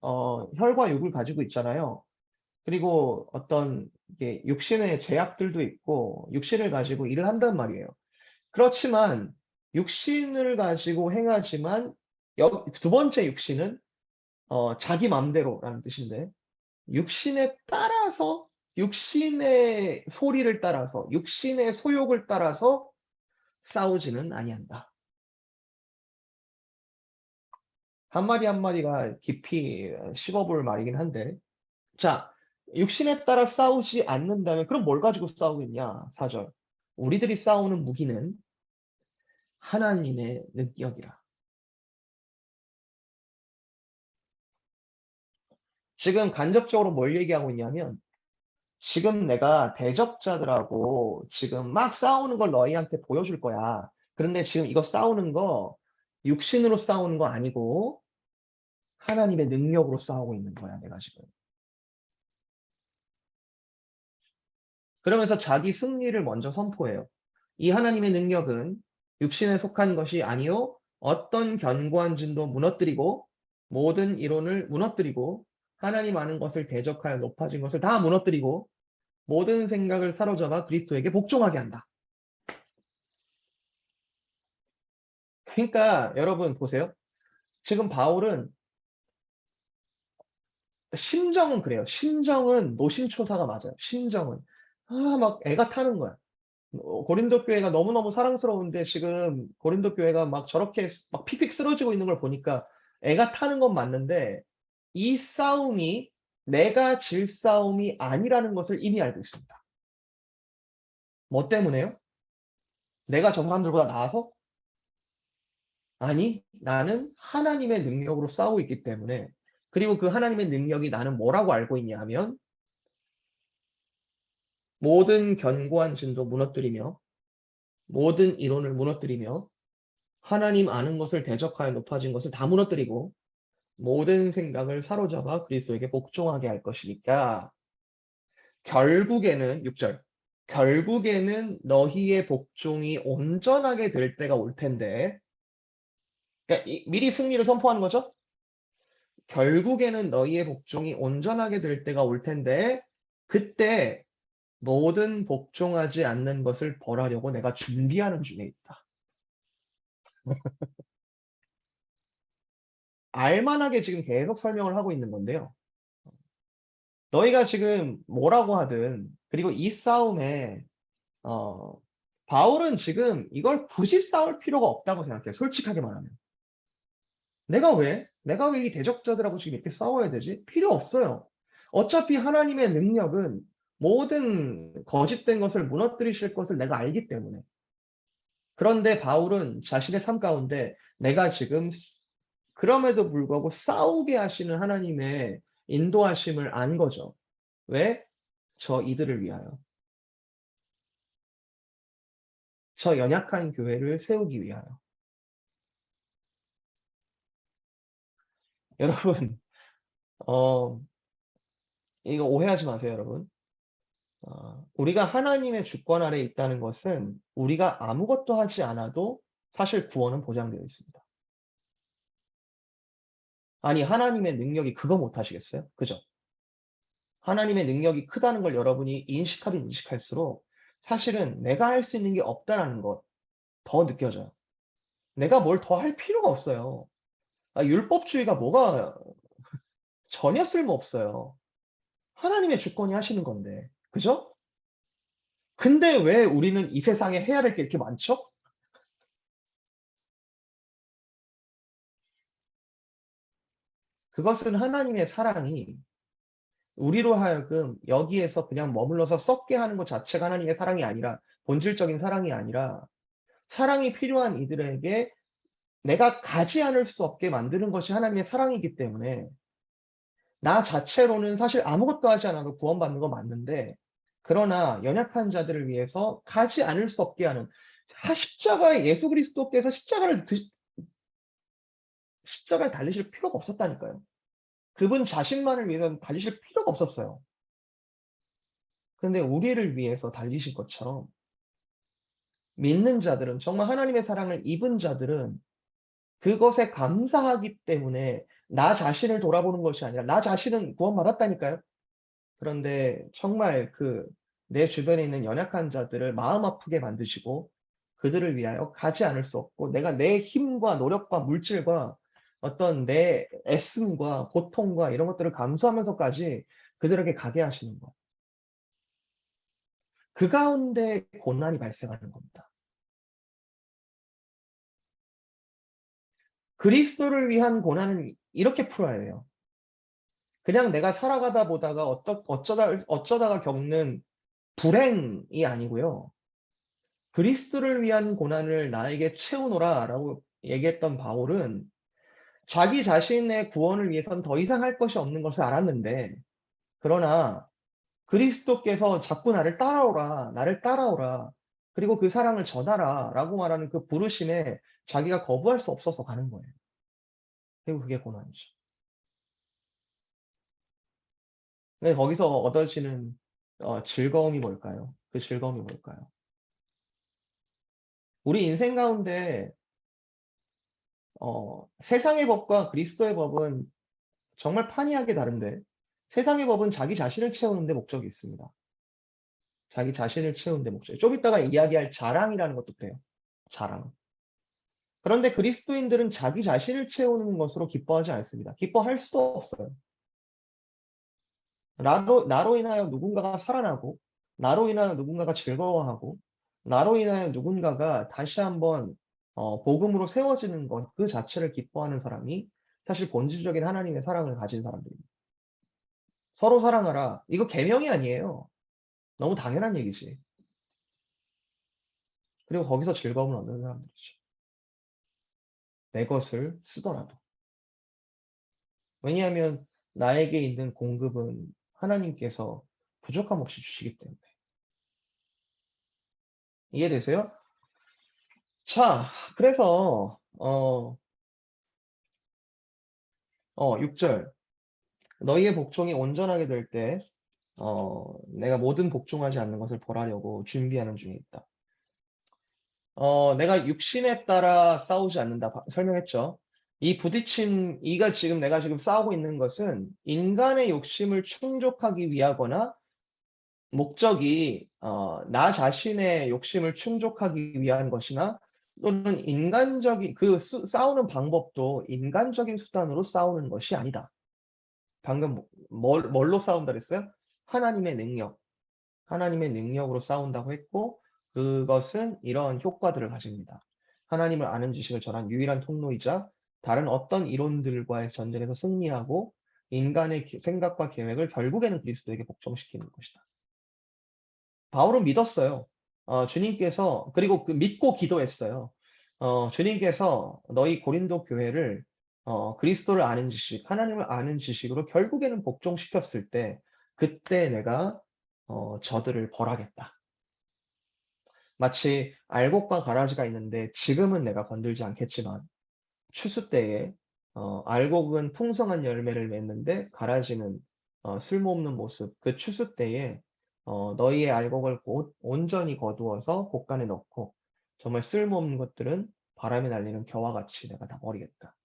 혈과 육을 가지고 있잖아요. 그리고 어떤, 육신의 제약들도 있고, 육신을 가지고 일을 한단 말이에요. 그렇지만, 육신을 가지고 행하지만, 두 번째 육신은, 자기 맘대로라는 뜻인데, 육신에 따라서 육신의 소리를 따라서 육신의 소욕을 따라서 싸우지는 아니한다. 한마디 한마디가 깊이 씹어볼 말이긴 한데 자, 육신에 따라 싸우지 않는다면 그럼 뭘 가지고 싸우겠냐? 4절. 우리들이 싸우는 무기는 하나님의 능력이라. 지금 간접적으로 뭘 얘기하고 있냐면 지금 내가 대적자들하고 지금 막 싸우는 걸 너희한테 보여줄 거야. 그런데 지금 이거 싸우는 거 육신으로 싸우는 거 아니고 하나님의 능력으로 싸우고 있는 거야, 내가 지금. 그러면서 자기 승리를 먼저 선포해요. 이 하나님의 능력은 육신에 속한 것이 아니요 어떤 견고한 진도 무너뜨리고 모든 이론을 무너뜨리고 하나님 아는 것을 대적하여 높아진 것을 다 무너뜨리고 모든 생각을 사로잡아 그리스도에게 복종하게 한다. 그러니까 여러분 보세요. 지금 바울은 심정은 그래요. 심정은 노심초사가 맞아요. 심정은 막 애가 타는 거야. 고린도 교회가 너무너무 사랑스러운데 지금 고린도 교회가 막 저렇게 막 픽픽 쓰러지고 있는 걸 보니까 애가 타는 건 맞는데 이 싸움이 내가 질 싸움이 아니라는 것을 이미 알고 있습니다. 뭐 때문에요? 내가 저 사람들보다 나아서? 아니, 나는 하나님의 능력으로 싸우고 있기 때문에 그리고 그 하나님의 능력이 나는 뭐라고 알고 있냐 하면 모든 견고한 진도 무너뜨리며 모든 이론을 무너뜨리며 하나님 아는 것을 대적하여 높아진 것을 다 무너뜨리고 모든 생각을 사로잡아 그리스도에게 복종하게 할 것이니까 결국에는 6절 결국에는 너희의 복종이 온전하게 될 때가 올 텐데 그러니까 미리 승리를 선포하는 거죠. 결국에는 너희의 복종이 온전하게 될 때가 올 텐데 그때 모든 복종하지 않는 것을 벌하려고 내가 준비하는 중에 있다. 알만하게 지금 계속 설명을 하고 있는 건데요. 너희가 지금 뭐라고 하든 그리고 이 싸움에 어, 바울은 지금 이걸 굳이 싸울 필요가 없다고 생각해요. 솔직하게 말하면. 내가 왜 이 대적자들하고 지금 이렇게 싸워야 되지? 필요 없어요. 어차피 하나님의 능력은 모든 거짓된 것을 무너뜨리실 것을 내가 알기 때문에. 그런데 바울은 자신의 삶 가운데 내가 지금 그럼에도 불구하고 싸우게 하시는 하나님의 인도하심을 안 거죠. 왜? 저 이들을 위하여. 저 연약한 교회를 세우기 위하여. 여러분, 어, 이거 오해하지 마세요, 여러분. 우리가 하나님의 주권 아래 있다는 것은 우리가 아무것도 하지 않아도 사실 구원은 보장되어 있습니다. 아니, 하나님의 능력이 그거 못 하시겠어요? 그죠? 하나님의 능력이 크다는 걸 여러분이 인식하면 인식할수록 사실은 내가 할 수 있는 게 없다라는 것 더 느껴져요. 내가 뭘 더 할 필요가 없어요. 율법주의가 뭐가 전혀 쓸모없어요. 하나님의 주권이 하시는 건데. 그죠? 근데 왜 우리는 이 세상에 해야 될 게 이렇게 많죠? 그것은 하나님의 사랑이 우리로 하여금 여기에서 그냥 머물러서 썩게 하는 것 자체가 하나님의 사랑이 아니라, 본질적인 사랑이 아니라, 사랑이 필요한 이들에게 내가 가지 않을 수 없게 만드는 것이 하나님의 사랑이기 때문에, 나 자체로는 사실 아무것도 하지 않아도 구원받는 거 맞는데, 그러나 연약한 자들을 위해서 가지 않을 수 없게 하는, 십자가에 예수 그리스도께서 십자가에 달리실 필요가 없었다니까요. 그분 자신만을 위해서 달리실 필요가 없었어요. 근데 우리를 위해서 달리신 것처럼 믿는 자들은, 정말 하나님의 사랑을 입은 자들은 그것에 감사하기 때문에 나 자신을 돌아보는 것이 아니라, 나 자신은 구원받았다니까요. 그런데 정말 내 주변에 있는 연약한 자들을 마음 아프게 만드시고 그들을 위하여 가지 않을 수 없고, 내가 내 힘과 노력과 물질과 어떤 내 애씀과 고통과 이런 것들을 감수하면서까지 그들에게 가게 하시는 것. 그 가운데 고난이 발생하는 겁니다. 그리스도를 위한 고난은 이렇게 풀어야 돼요. 그냥 내가 살아가다 보다가 어쩌다가 겪는 불행이 아니고요. 그리스도를 위한 고난을 나에게 채우노라라고 얘기했던 바울은 자기 자신의 구원을 위해선 더 이상 할 것이 없는 것을 알았는데, 그러나 그리스도께서 자꾸 나를 따라오라, 그리고 그 사랑을 전하라라고 말하는 그 부르심에 자기가 거부할 수 없어서 가는 거예요. 그리고 그게 고난이죠. 근데 거기서 얻어지는 즐거움이 뭘까요? 그 즐거움이 뭘까요? 우리 인생 가운데 세상의 법과 그리스도의 법은 정말 판이하게 다른데, 세상의 법은 자기 자신을 채우는 데 목적이 있습니다. 자기 자신을 채우는 데 목적이. 좀 이따가 이야기할 자랑이라는 것도 그래요. 자랑. 그런데 그리스도인들은 자기 자신을 채우는 것으로 기뻐하지 않습니다. 기뻐할 수도 없어요. 나로 인하여 누군가가 살아나고, 나로 인하여 누군가가 즐거워하고, 나로 인하여 누군가가 다시 한번 복음으로 세워지는 것, 그 자체를 기뻐하는 사람이 사실 본질적인 하나님의 사랑을 가진 사람들입니다. 서로 사랑하라. 이거 계명이 아니에요. 너무 당연한 얘기지. 그리고 거기서 즐거움을 얻는 사람들이죠. 내 것을 쓰더라도. 왜냐하면 나에게 있는 공급은 하나님께서 부족함 없이 주시기 때문에. 이해되세요? 자, 그래서 6절. 너희의 복종이 온전하게 될 때 내가 모든 복종하지 않는 것을 벌하려고 준비하는 중에 있다. 내가 육신에 따라 싸우지 않는다 설명했죠. 내가 지금 싸우고 있는 것은 인간의 욕심을 충족하기 위하거나, 목적이 나 자신의 욕심을 충족하기 위한 것이나, 또는 싸우는 방법도 인간적인 수단으로 싸우는 것이 아니다. 방금 뭘로 싸운다 그랬어요? 하나님의 능력. 하나님의 능력으로 싸운다고 했고, 그것은 이러한 효과들을 가집니다. 하나님을 아는 지식을 전한 유일한 통로이자 다른 어떤 이론들과의 전쟁에서 승리하고, 인간의 생각과 계획을 결국에는 그리스도에게 복종시키는 것이다. 바울은 믿었어요. 주님께서, 그리고 그 믿고 기도했어요. 주님께서 너희 고린도 교회를 그리스도를 아는 지식, 하나님을 아는 지식으로 결국에는 복종시켰을 때, 그때 내가 저들을 벌하겠다. 마치 알곡과 가라지가 있는데 지금은 내가 건들지 않겠지만 추수 때에 알곡은 풍성한 열매를 맺는데 가라지는 쓸모없는 모습. 그 추수 때에 너희의 알곡을 온전히 거두어서 곡간에 넣고 정말 쓸모없는 것들은 바람에 날리는 겨와 같이 내가 다 버리겠다.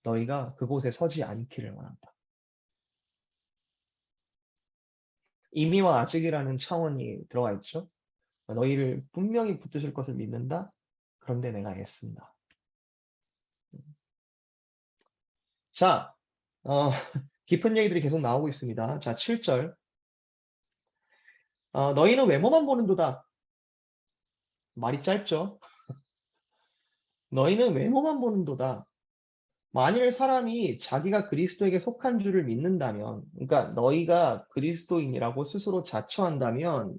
너희가 그곳에 서지 않기를 원한다. 이미와 아직이라는 차원이 들어가 있죠. 너희를 분명히 붙드실 것을 믿는다. 그런데 내가 애쓴다. 자, 어, 깊은 얘기들이 계속 나오고 있습니다. 자, 7절. 너희는 외모만 보는도다. 말이 짧죠? 너희는 외모만 보는도다. 만일 사람이 자기가 그리스도에게 속한 줄을 믿는다면, 그러니까 너희가 그리스도인이라고 스스로 자처한다면,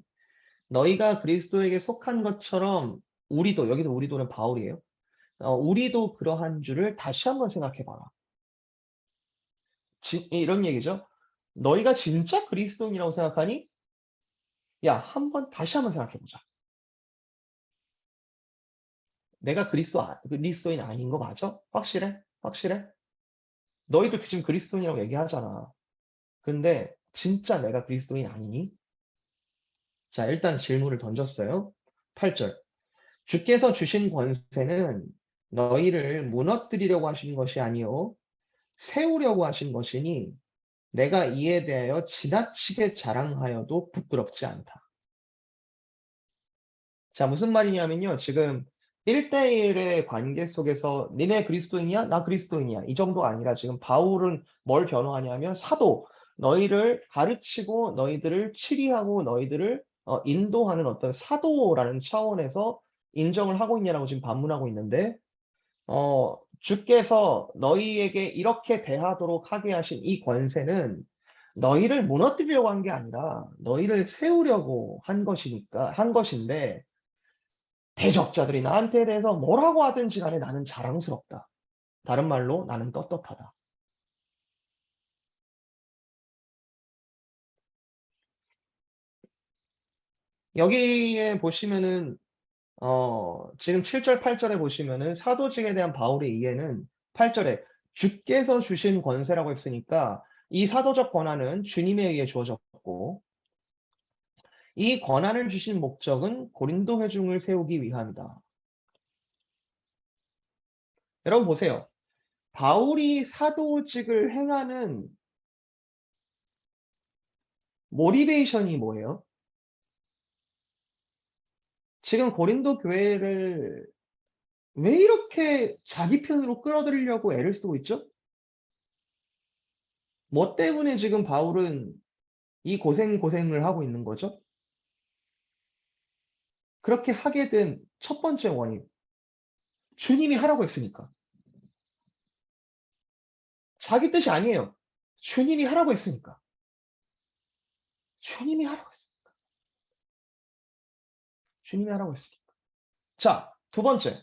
너희가 그리스도에게 속한 것처럼 우리도, 여기서 우리도는 바울이에요. 우리도 그러한 줄을 다시 한번 생각해 봐라. 이런 얘기죠. 너희가 진짜 그리스도인이라고 생각하니? 야, 다시 한번 생각해 보자. 내가 그리스도인 아닌 거 맞아? 확실해? 확실해? 너희도 지금 그리스도인이라고 얘기하잖아. 근데 진짜 내가 그리스도인 아니니? 자, 일단 질문을 던졌어요. 8절. 주께서 주신 권세는 너희를 무너뜨리려고 하신 것이 아니요 세우려고 하신 것이니 내가 이에 대하여 지나치게 자랑하여도 부끄럽지 않다. 자, 무슨 말이냐면요. 지금 1대1의 관계 속에서 니네 그리스도인이야? 나 그리스도인이야. 이 정도 아니라 지금 바울은 뭘 변호하냐면 사도, 너희를 가르치고 너희들을 치리하고 너희들을 인도하는 어떤 사도라는 차원에서 인정을 하고 있냐라고 지금 반문하고 있는데 주께서 너희에게 이렇게 대하도록 하게 하신 이 권세는 너희를 무너뜨리려고 한 게 아니라 너희를 세우려고 한 것인데 대적자들이 나한테 대해서 뭐라고 하든지 간에 나는 자랑스럽다. 다른 말로 나는 떳떳하다. 여기에 보시면은 지금 7절 8절에 보시면은 사도직에 대한 바울의 이해는 8절에 주께서 주신 권세라고 했으니까 이 사도적 권한은 주님에 의해 주어졌고 이 권한을 주신 목적은 고린도 회중을 세우기 위함이다. 여러분 보세요. 바울이 사도직을 행하는 모티베이션이 뭐예요? 지금 고린도 교회를 왜 이렇게 자기 편으로 끌어들이려고 애를 쓰고 있죠? 뭐 때문에 지금 바울은 이 고생을 하고 있는 거죠? 그렇게 하게 된 첫 번째 원인. 주님이 하라고 했으니까. 자기 뜻이 아니에요. 주님이 하라고 했으니까. 주님이 하라고 했으니까. 주님이 하라고 했으니까. 자, 두 번째.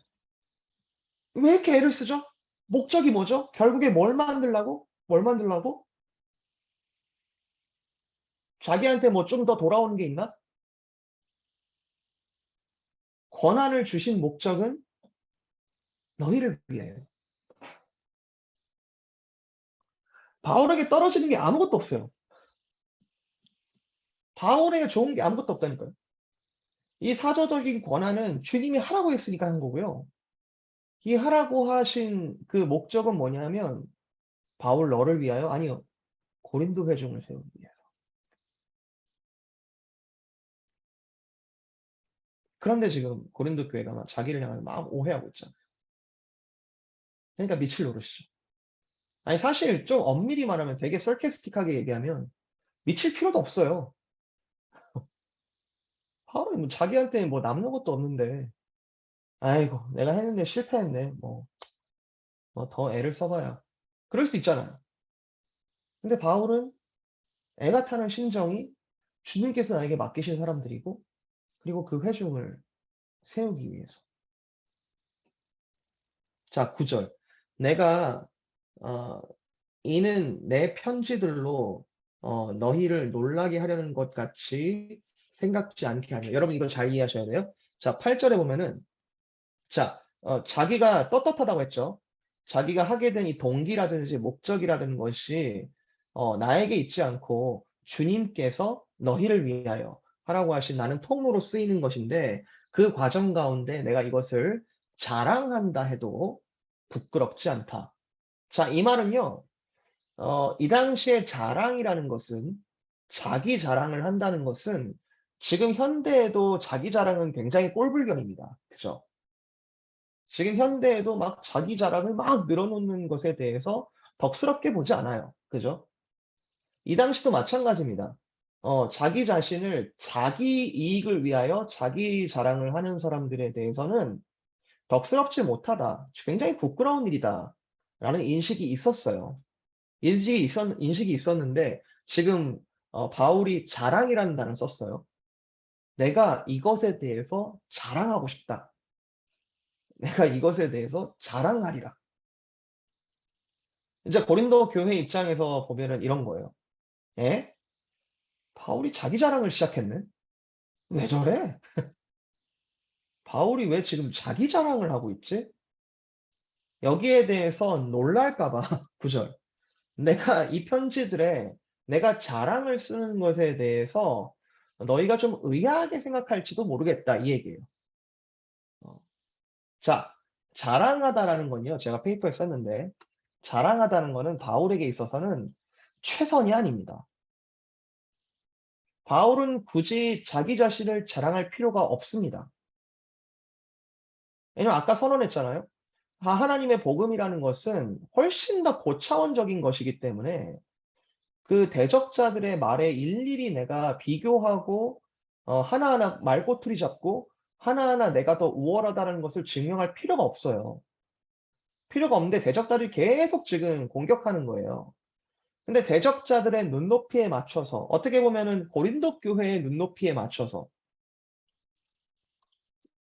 왜 이렇게 애를 쓰죠? 목적이 뭐죠? 결국에 뭘 만들라고? 뭘 만들라고? 자기한테 뭐 좀 더 돌아오는 게 있나? 권한을 주신 목적은 너희를 위하여. 바울에게 떨어지는 게 아무것도 없어요. 바울에게 좋은 게 아무것도 없다니까요. 이 사도적인 권한은 주님이 하라고 했으니까 한 거고요. 이 하라고 하신 그 목적은 뭐냐면 바울 너를 위하여 아니요. 고린도 회중을 세우기 위해서. 그런데 지금 고린도 교회가 막 자기를 향해 막 오해하고 있잖아요. 그러니까 밑을 노르시죠. 아니 사실 좀 엄밀히 말하면 되게 sarcastic하게 얘기하면 미칠 필요도 없어요. 바울은 뭐 자기한테 뭐 남는 것도 없는데 아이고 내가 했는데 실패했네. 뭐 더 애를 써봐야. 그럴 수 있잖아요. 근데 바울은 애가 타는 심정이 주님께서 나에게 맡기신 사람들이고, 그리고 그 회중을 세우기 위해서. 자, 9절. 내가 어, 이는 내 편지들로 너희를 놀라게 하려는 것 같이 생각지 않게 하며. 여러분 이거 잘 이해하셔야 돼요. 자, 8절에 보면은 자, 자기가 떳떳하다고 했죠. 자기가 하게 된 이 동기라든지 목적이라든 것이 나에게 있지 않고 주님께서 너희를 위하여 하라고 하신 나는 통로로 쓰이는 것인데 그 과정 가운데 내가 이것을 자랑한다 해도 부끄럽지 않다. 자, 이 말은요. 이 당시에 자랑이라는 것은 자기 자랑을 한다는 것은 지금 현대에도 자기 자랑은 굉장히 꼴불견입니다. 그죠? 지금 현대에도 막 자기 자랑을 막 늘어놓는 것에 대해서 덕스럽게 보지 않아요. 그죠? 이 당시도 마찬가지입니다. 자기 자신을 자기 이익을 위하여 자기 자랑을 하는 사람들에 대해서는 덕스럽지 못하다. 굉장히 부끄러운 일이다. 라는 인식이 있었어요. 인식이 있었는데 지금 바울이 자랑이라는 단어를 썼어요. 내가 이것에 대해서 자랑하고 싶다. 내가 이것에 대해서 자랑하리라. 이제 고린도 교회 입장에서 보면은 이런 거예요. 에? 바울이 자기 자랑을 시작했네? 왜 저래? 바울이 왜 지금 자기 자랑을 하고 있지? 여기에 대해서 놀랄까 봐. 9절. 내가 이 편지들에 내가 자랑을 쓰는 것에 대해서 너희가 좀 의아하게 생각할지도 모르겠다. 이 얘기예요. 어. 자, 자랑하다라는 건요. 제가 페이퍼에 썼는데 자랑하다는 거는 바울에게 있어서는 최선이 아닙니다. 바울은 굳이 자기 자신을 자랑할 필요가 없습니다. 왜냐면 아까 선언했잖아요. 하나님의 복음이라는 것은 훨씬 더 고차원적인 것이기 때문에 그 대적자들의 말에 일일이 내가 비교하고 하나하나 말꼬투리 잡고 하나하나 내가 더 우월하다는 것을 증명할 필요가 없어요. 필요가 없는데 대적자들이 계속 지금 공격하는 거예요. 근데 대적자들의 눈높이에 맞춰서 어떻게 보면은 고린도 교회의 눈높이에 맞춰서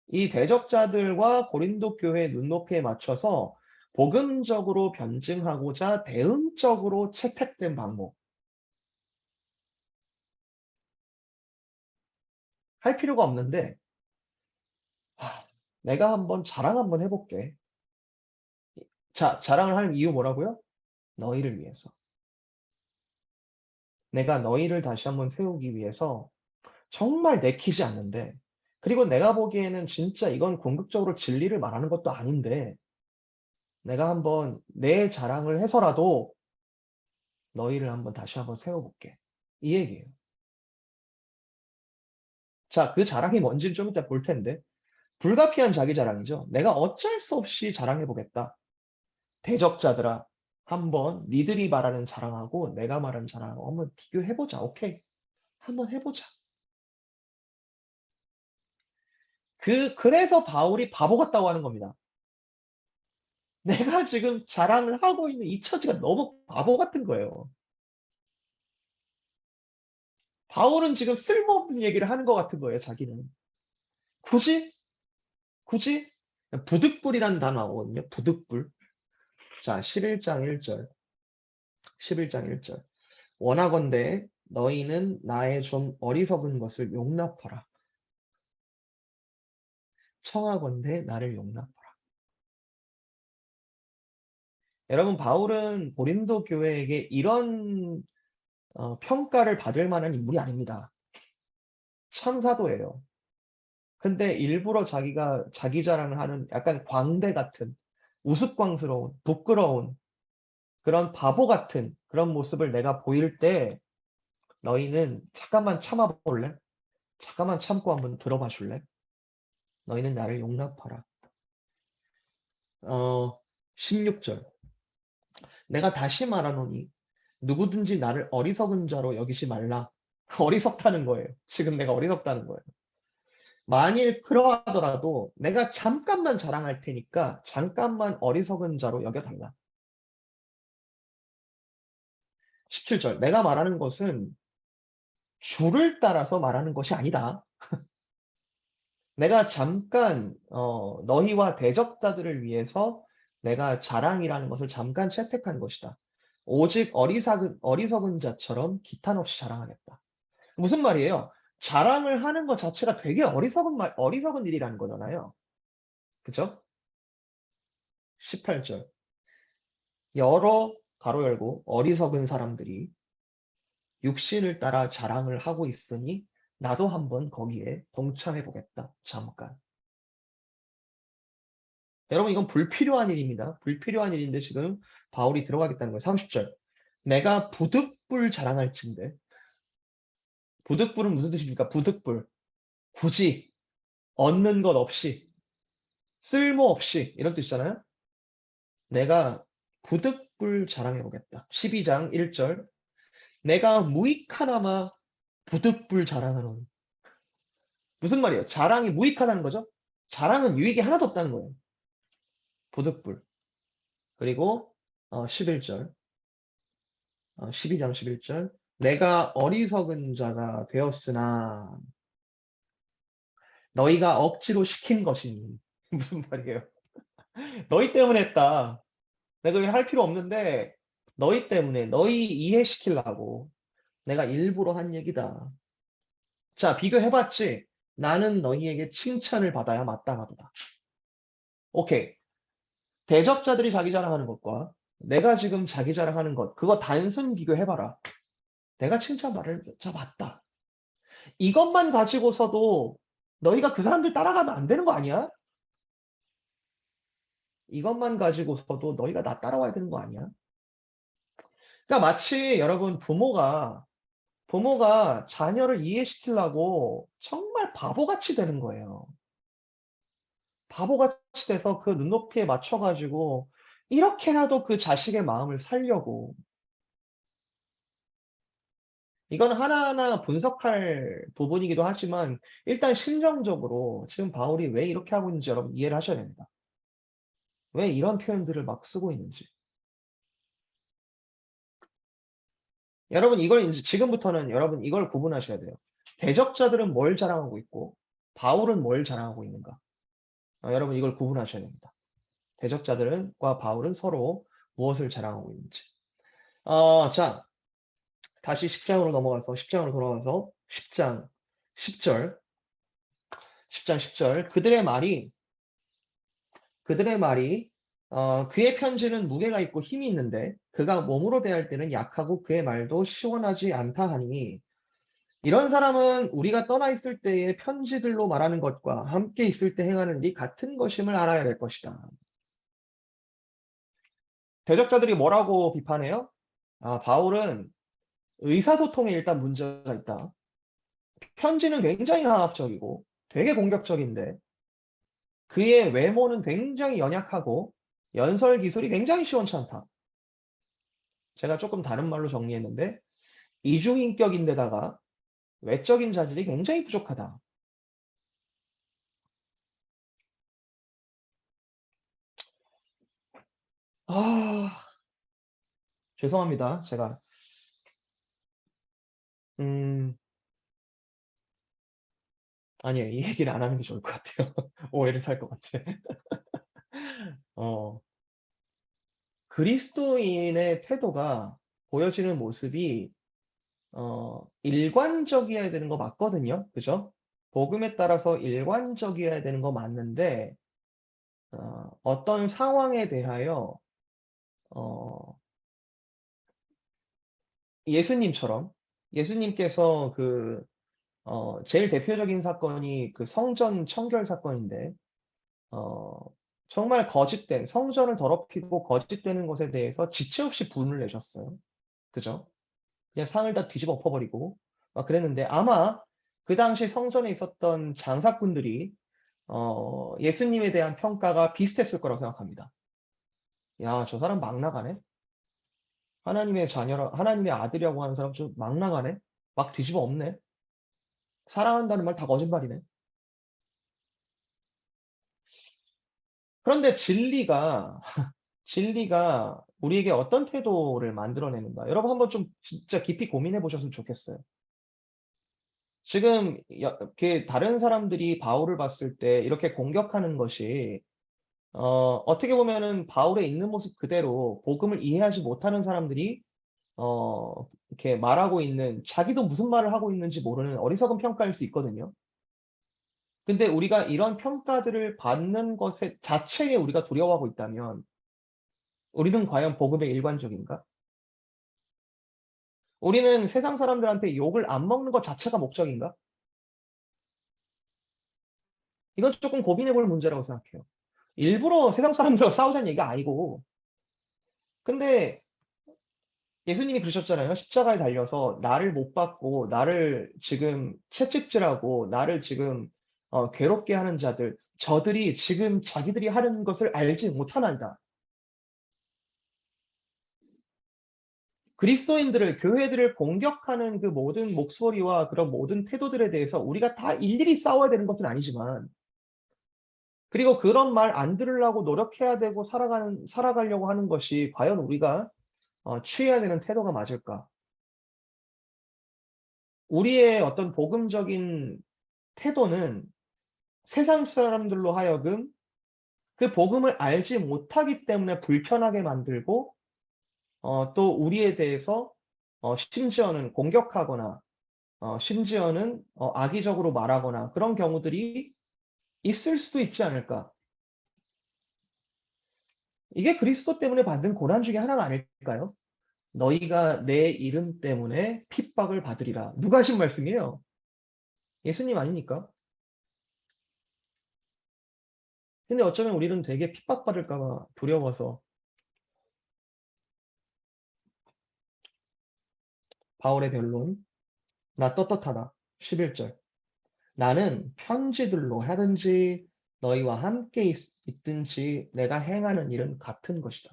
이 대적자들과 고린도 교회의 눈높이에 맞춰서 복음적으로 변증하고자 대응적으로 채택된 방법. 할 필요가 없는데 내가 한번 자랑 한번 해볼게. 자, 자랑을 하는 이유 뭐라고요? 너희를 위해서. 내가 너희를 다시 한번 세우기 위해서 정말 내키지 않는데, 그리고 내가 보기에는 진짜 이건 궁극적으로 진리를 말하는 것도 아닌데, 내가 한번 내 자랑을 해서라도 너희를 한번 다시 한번 세워볼게. 이 얘기예요. 자, 그 자랑이 뭔지는 좀 이따 볼 텐데, 불가피한 자기 자랑이죠. 내가 어쩔 수 없이 자랑해보겠다. 대적자들아, 한번 니들이 말하는 자랑하고 내가 말하는 자랑하고 한번 비교해보자. 오케이. 한번 해보자. 그래서 바울이 바보 같다고 하는 겁니다. 내가 지금 자랑을 하고 있는 이 처지가 너무 바보 같은 거예요. 바울은 지금 쓸모없는 얘기를 하는 것 같은 거예요, 자기는. 굳이? 굳이? 부득불이라는 단어 나오거든요. 부득불. 자, 11장 1절. 11장 1절. 원하건대 너희는 나의 좀 어리석은 것을 용납하라. 청하건대 나를 용납하라. 여러분, 바울은 고린도 교회에게 이런 평가를 받을 만한 인물이 아닙니다. 참사도예요. 근데 일부러 자기가 자기 자랑을 하는 약간 광대 같은 우스꽝스러운 부끄러운 그런 바보 같은 그런 모습을 내가 보일 때 너희는 잠깐만 참아볼래? 잠깐만 참고 한번 들어봐 줄래? 너희는 나를 용납하라. 어, 16절. 내가 다시 말하노니 누구든지 나를 어리석은 자로 여기지 말라. 어리석다는 거예요. 지금 내가 어리석다는 거예요. 만일 그러하더라도 내가 잠깐만 자랑할 테니까 잠깐만 어리석은 자로 여겨달라. 17절. 내가 말하는 것은 줄을 따라서 말하는 것이 아니다. 내가 잠깐 너희와 대적자들을 위해서 내가 자랑이라는 것을 잠깐 채택한 것이다. 오직 어리석은 자처럼 기탄 없이 자랑하겠다. 무슨 말이에요? 자랑을 하는 것 자체가 되게 어리석은 일이라는 거잖아요. 그죠? 18절. 여러 가로 열고 어리석은 사람들이 육신을 따라 자랑을 하고 있으니 나도 한번 거기에 동참해 보겠다. 잠깐. 여러분 이건 불필요한 일입니다. 불필요한 일인데 지금 바울이 들어가겠다는 거예요. 30절. 내가 부득불 자랑할진대. 부득불은 무슨 뜻입니까? 부득불. 굳이 얻는 것 없이 쓸모없이 이런 뜻이잖아요. 내가 부득불 자랑해 보겠다. 12장 1절. 내가 무익하나마 부득불 자랑하노니. 무슨 말이에요? 자랑이 무익하다는 거죠? 자랑은 유익이 하나도 없다는 거예요. 부득불. 그리고 11절. 12장 11절. 내가 어리석은 자가 되었으나 너희가 억지로 시킨 것이니. 무슨 말이에요? 너희 때문에 했다. 내가 이거 할 필요 없는데 너희 때문에 너희 이해시키려고 내가 일부러 한 얘기다. 자, 비교해봤지? 나는 너희에게 칭찬을 받아야 마땅하도다. 오케이. 대적자들이 자기 자랑하는 것과 내가 지금 자기 자랑하는 것, 그거 단순 비교해봐라. 내가 칭찬받을 자 맞다. 이것만 가지고서도 너희가 그 사람들 따라가면 안 되는 거 아니야? 이것만 가지고서도 너희가 나 따라와야 되는 거 아니야? 그러니까 마치 여러분 부모가 자녀를 이해시키려고 정말 바보같이 되는 거예요. 바보같이 돼서 그 눈높이에 맞춰가지고 이렇게라도 그 자식의 마음을 살려고 이건 하나하나 분석할 부분이기도 하지만 일단 심정적으로 지금 바울이 왜 이렇게 하고 있는지 여러분 이해를 하셔야 됩니다. 왜 이런 표현들을 막 쓰고 있는지. 여러분 이걸 이제 지금부터는 여러분 이걸 구분하셔야 돼요. 대적자들은 뭘 자랑하고 있고 바울은 뭘 자랑하고 있는가. 여러분 이걸 구분하셔야 됩니다. 대적자들과 바울은 서로 무엇을 자랑하고 있는지. 자, 다시 10장으로 돌아가서 10장 10절 10장 10절 그들의 말이 그의 편지는 무게가 있고 힘이 있는데 그가 몸으로 대할 때는 약하고 그의 말도 시원하지 않다 하니 이런 사람은 우리가 떠나 있을 때의 편지들로 말하는 것과 함께 있을 때 행하는 일 같은 것임을 알아야 될 것이다. 대적자들이 뭐라고 비판해요? 바울은 의사소통에 일단 문제가 있다. 편지는 굉장히 강압적이고 되게 공격적인데 그의 외모는 굉장히 연약하고 연설 기술이 굉장히 시원찮다. 제가 조금 다른 말로 정리했는데 이중인격인데다가 외적인 자질이 굉장히 부족하다. 아, 죄송합니다. 제가 음, 아니에요. 이 얘기를 안 하는 게 좋을 것 같아요. 오해를 살 것 같아. 어, 그리스도인의 태도가 보여지는 모습이 일관적이어야 되는 거 맞거든요. 그죠? 복음에 따라서 일관적이어야 되는 거 맞는데 어떤 상황에 대하여 어, 예수님처럼 예수님께서 제일 대표적인 사건이 그 성전 청결 사건인데 어, 정말 거짓된 성전을 더럽히고 거짓되는 것에 대해서 지체 없이 분을 내셨어요. 그죠? 그냥 상을 다 뒤집어 엎어버리고 막 그랬는데 아마 그 당시 성전에 있었던 장사꾼들이 예수님에 대한 평가가 비슷했을 거라고 생각합니다. 야, 저 사람 막 나가네? 하나님의 아들이라고 하는 사람 좀 막 나가네? 막 뒤집어 엎네? 사랑한다는 말 다 거짓말이네? 그런데 진리가 우리에게 어떤 태도를 만들어내는가? 여러분 한번 좀 진짜 깊이 고민해 보셨으면 좋겠어요. 지금 이렇게 다른 사람들이 바울을 봤을 때 이렇게 공격하는 것이 어떻게 보면은 바울의 있는 모습 그대로 복음을 이해하지 못하는 사람들이 이렇게 말하고 있는, 자기도 무슨 말을 하고 있는지 모르는 어리석은 평가일 수 있거든요. 근데 우리가 이런 평가들을 받는 것에 자체에 우리가 두려워하고 있다면 우리는 과연 복음에 일관적인가? 우리는 세상 사람들한테 욕을 안 먹는 것 자체가 목적인가? 이건 조금 고민해 볼 문제라고 생각해요. 일부러 세상 사람들과 싸우자는 얘기가 아니고, 근데 예수님이 그러셨잖아요. 십자가에 달려서 나를 못 받고 나를 지금 채찍질하고 나를 지금 괴롭게 하는 자들, 저들이 지금 자기들이 하는 것을 알지 못하나이다. 그리스도인들을, 교회들을 공격하는 그 모든 목소리와 그런 모든 태도들에 대해서 우리가 다 일일이 싸워야 되는 것은 아니지만, 그리고 그런 말 안 들으려고 노력해야 되고 살아가려고 하는 것이 과연 우리가 취해야 되는 태도가 맞을까? 우리의 어떤 복음적인 태도는 세상 사람들로 하여금 그 복음을 알지 못하기 때문에 불편하게 만들고, 또 우리에 대해서 심지어는 공격하거나 심지어는 악의적으로 말하거나 그런 경우들이 있을 수도 있지 않을까. 이게 그리스도 때문에 받는 고난 중에 하나가 아닐까요? 너희가 내 이름 때문에 핍박을 받으리라. 누가 하신 말씀이에요? 예수님 아닙니까? 근데 어쩌면 우리는 되게 핍박받을까 봐 두려워서, 바울의 변론, 나 떳떳하다. 11절. 나는 편지들로 하든지 너희와 함께 있든지 내가 행하는 일은 같은 것이다.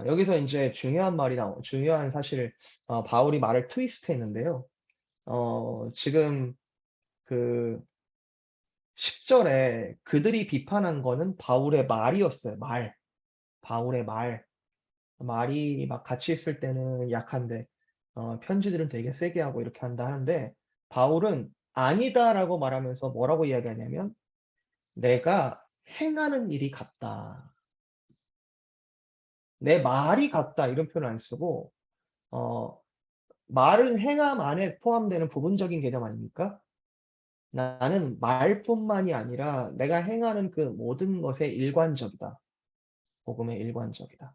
여기서 이제 중요한 사실, 바울이 말을 트위스트 했는데요. 지금 그 10절에 그들이 비판한 거는 바울의 말이었어요. 말. 바울의 말. 말이 막 같이 있을 때는 약한데, 편지들은 되게 세게 하고 이렇게 한다 하는데, 바울은 아니다라고 말하면서 뭐라고 이야기하냐면, 내가 행하는 일이 같다. 내 말이 같다. 이런 표현을 안 쓰고, 어, 말은 행함 안에 포함되는 부분적인 개념 아닙니까? 나는 말뿐만이 아니라 내가 행하는 그 모든 것에 일관적이다. 복음에 일관적이다.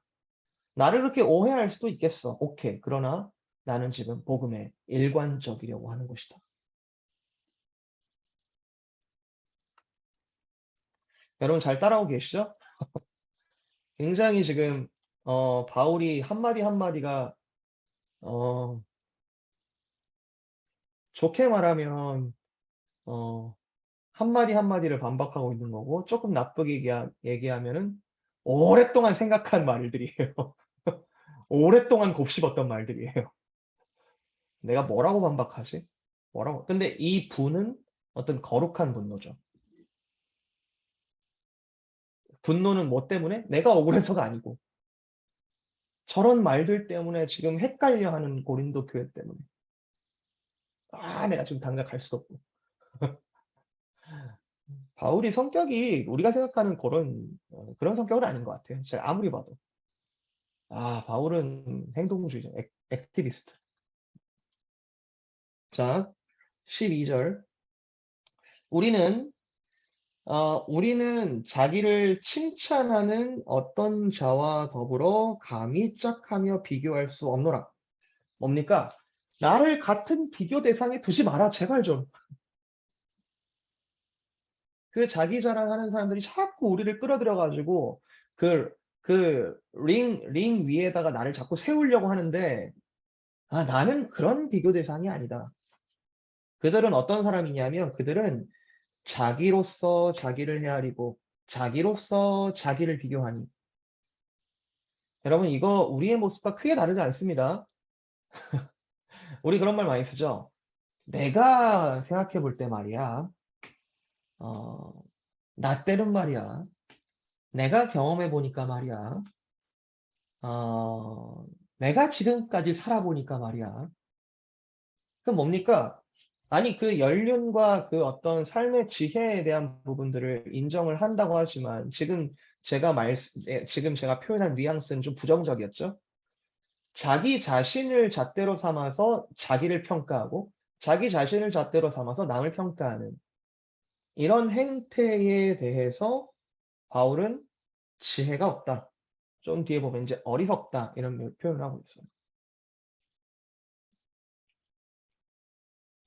나를 그렇게 오해할 수도 있겠어. 오케이. 그러나 나는 지금 복음에 일관적이려고 하는 것이다. 여러분 잘 따라오고 계시죠? 굉장히 지금 바울이 한마디 한마디가 어 좋게 말하면 어 한마디 한마디를 반박하고 있는 거고, 조금 나쁘게 얘기하면은 오랫동안 생각한 말들이에요. 오랫동안 곱씹었던 말들이에요. 내가 뭐라고 반박하지? 뭐라고? 근데 이 분은 어떤 거룩한 분노죠. 분노는 뭐 때문에? 내가 억울해서가 아니고 저런 말들 때문에 지금 헷갈려하는 고린도 교회 때문에. 내가 지금 당장 갈 수도 없고. 바울이 성격이 우리가 생각하는 그런 성격은 아닌 것 같아요. 제가 아무리 봐도. 바울은 행동주의자, 액티비스트. 자, 12절. 우리는 우리는 자기를 칭찬하는 어떤 자와 더불어 감히 짝하며 비교할 수 없노라. 뭡니까? 나를 같은 비교 대상에 두지 마라, 제발 좀. 그 자기 자랑하는 사람들이 자꾸 우리를 끌어들여 가지고 링 위에다가 나를 자꾸 세우려고 하는데, 나는 그런 비교 대상이 아니다. 그들은 어떤 사람이냐면 그들은 자기로서 자기를 헤아리고 자기로서 자기를 비교하니. 여러분 이거 우리의 모습과 크게 다르지 않습니다. 우리 그런 말 많이 쓰죠. 내가 생각해 볼 때 말이야. 어, 나 때는 말이야. 내가 경험해 보니까 말이야. 어, 내가 지금까지 살아보니까 말이야. 그럼 뭡니까? 아니, 그 연륜과 그 어떤 삶의 지혜에 대한 부분들을 인정을 한다고 하지만 지금 제가 표현한 뉘앙스는 좀 부정적이었죠? 자기 자신을 잣대로 삼아서 자기를 평가하고 자기 자신을 잣대로 삼아서 남을 평가하는 이런 행태에 대해서 바울은 지혜가 없다. 좀 뒤에 보면 이제 어리석다 이런 표현을 하고 있어요.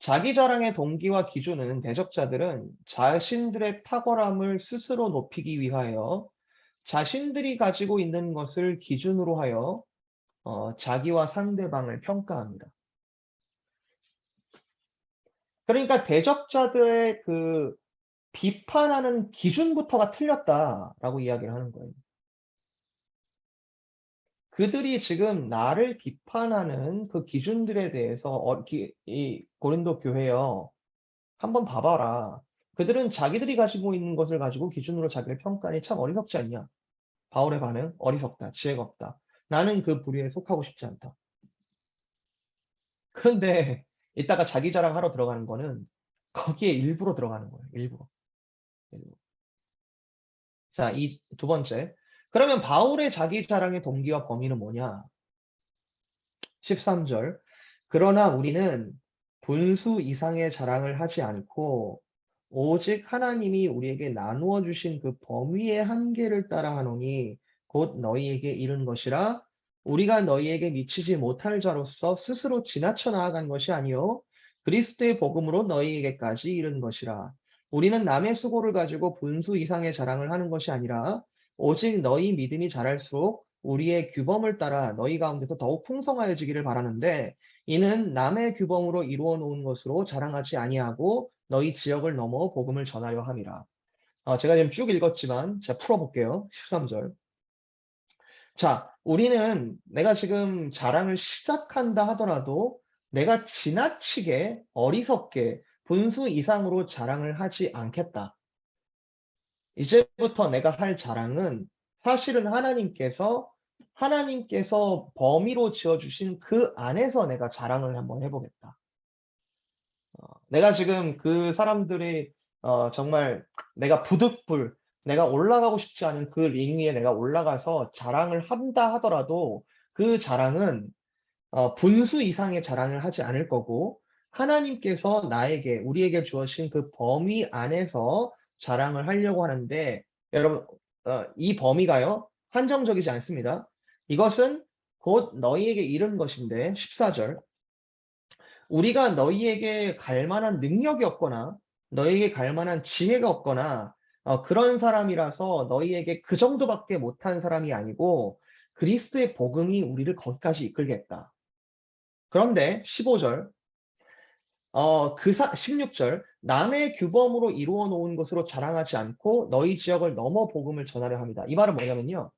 자기 자랑의 동기와 기준은 대적자들은 자신들의 탁월함을 스스로 높이기 위하여 자신들이 가지고 있는 것을 기준으로 하여 자기와 상대방을 평가합니다. 그러니까 대적자들의 그 비판하는 기준부터가 틀렸다라고 이야기를 하는 거예요. 그들이 지금 나를 비판하는 그 기준들에 대해서 이 고린도 교회여 한번 봐봐라. 그들은 자기들이 가지고 있는 것을 가지고 기준으로 자기를 평가하니 참 어리석지 않냐. 바울의 반응, 어리석다, 지혜가 없다. 나는 그 부류에 속하고 싶지 않다. 그런데 이따가 자기 자랑하러 들어가는 거는 거기에 일부러 들어가는 거예요. 일부러. 일부러. 자, 이 두 번째. 그러면 바울의 자기 자랑의 동기와 범위는 뭐냐? 13절. 그러나 우리는 분수 이상의 자랑을 하지 않고 오직 하나님이 우리에게 나누어 주신 그 범위의 한계를 따라 하노니 곧 너희에게 이른 것이라. 우리가 너희에게 미치지 못할 자로서 스스로 지나쳐 나아간 것이 아니요 그리스도의 복음으로 너희에게까지 이른 것이라. 우리는 남의 수고를 가지고 분수 이상의 자랑을 하는 것이 아니라 오직 너희 믿음이 자랄수록 우리의 규범을 따라 너희 가운데서 더욱 풍성하여지기를 바라는데 이는 남의 규범으로 이루어 놓은 것으로 자랑하지 아니하고 너희 지역을 넘어 복음을 전하려 함이라. 제가 지금 쭉 읽었지만 제가 풀어볼게요. 13절. 자, 우리는 내가 지금 자랑을 시작한다 하더라도 내가 지나치게 어리석게 분수 이상으로 자랑을 하지 않겠다. 이제부터 내가 할 자랑은 사실은 하나님께서 범위로 지어주신 그 안에서 내가 자랑을 한번 해보겠다. 내가 지금 그 사람들이 정말 내가 부득불 내가 올라가고 싶지 않은 그 링 위에 내가 올라가서 자랑을 한다 하더라도 그 자랑은 분수 이상의 자랑을 하지 않을 거고 하나님께서 우리에게 주어진 그 범위 안에서 자랑을 하려고 하는데 여러분 이 범위가요 한정적이지 않습니다. 이것은 곧 너희에게 이른 것인데 14절 우리가 너희에게 갈 만한 능력이 없거나 너희에게 갈 만한 지혜가 없거나 그런 사람이라서 너희에게 그 정도밖에 못한 사람이 아니고 그리스도의 복음이 우리를 거기까지 이끌겠다. 그런데 15절 16절 남의 규범으로 이루어 놓은 것으로 자랑하지 않고 너희 지역을 넘어 복음을 전하려 합니다. 이 말은 뭐냐면요.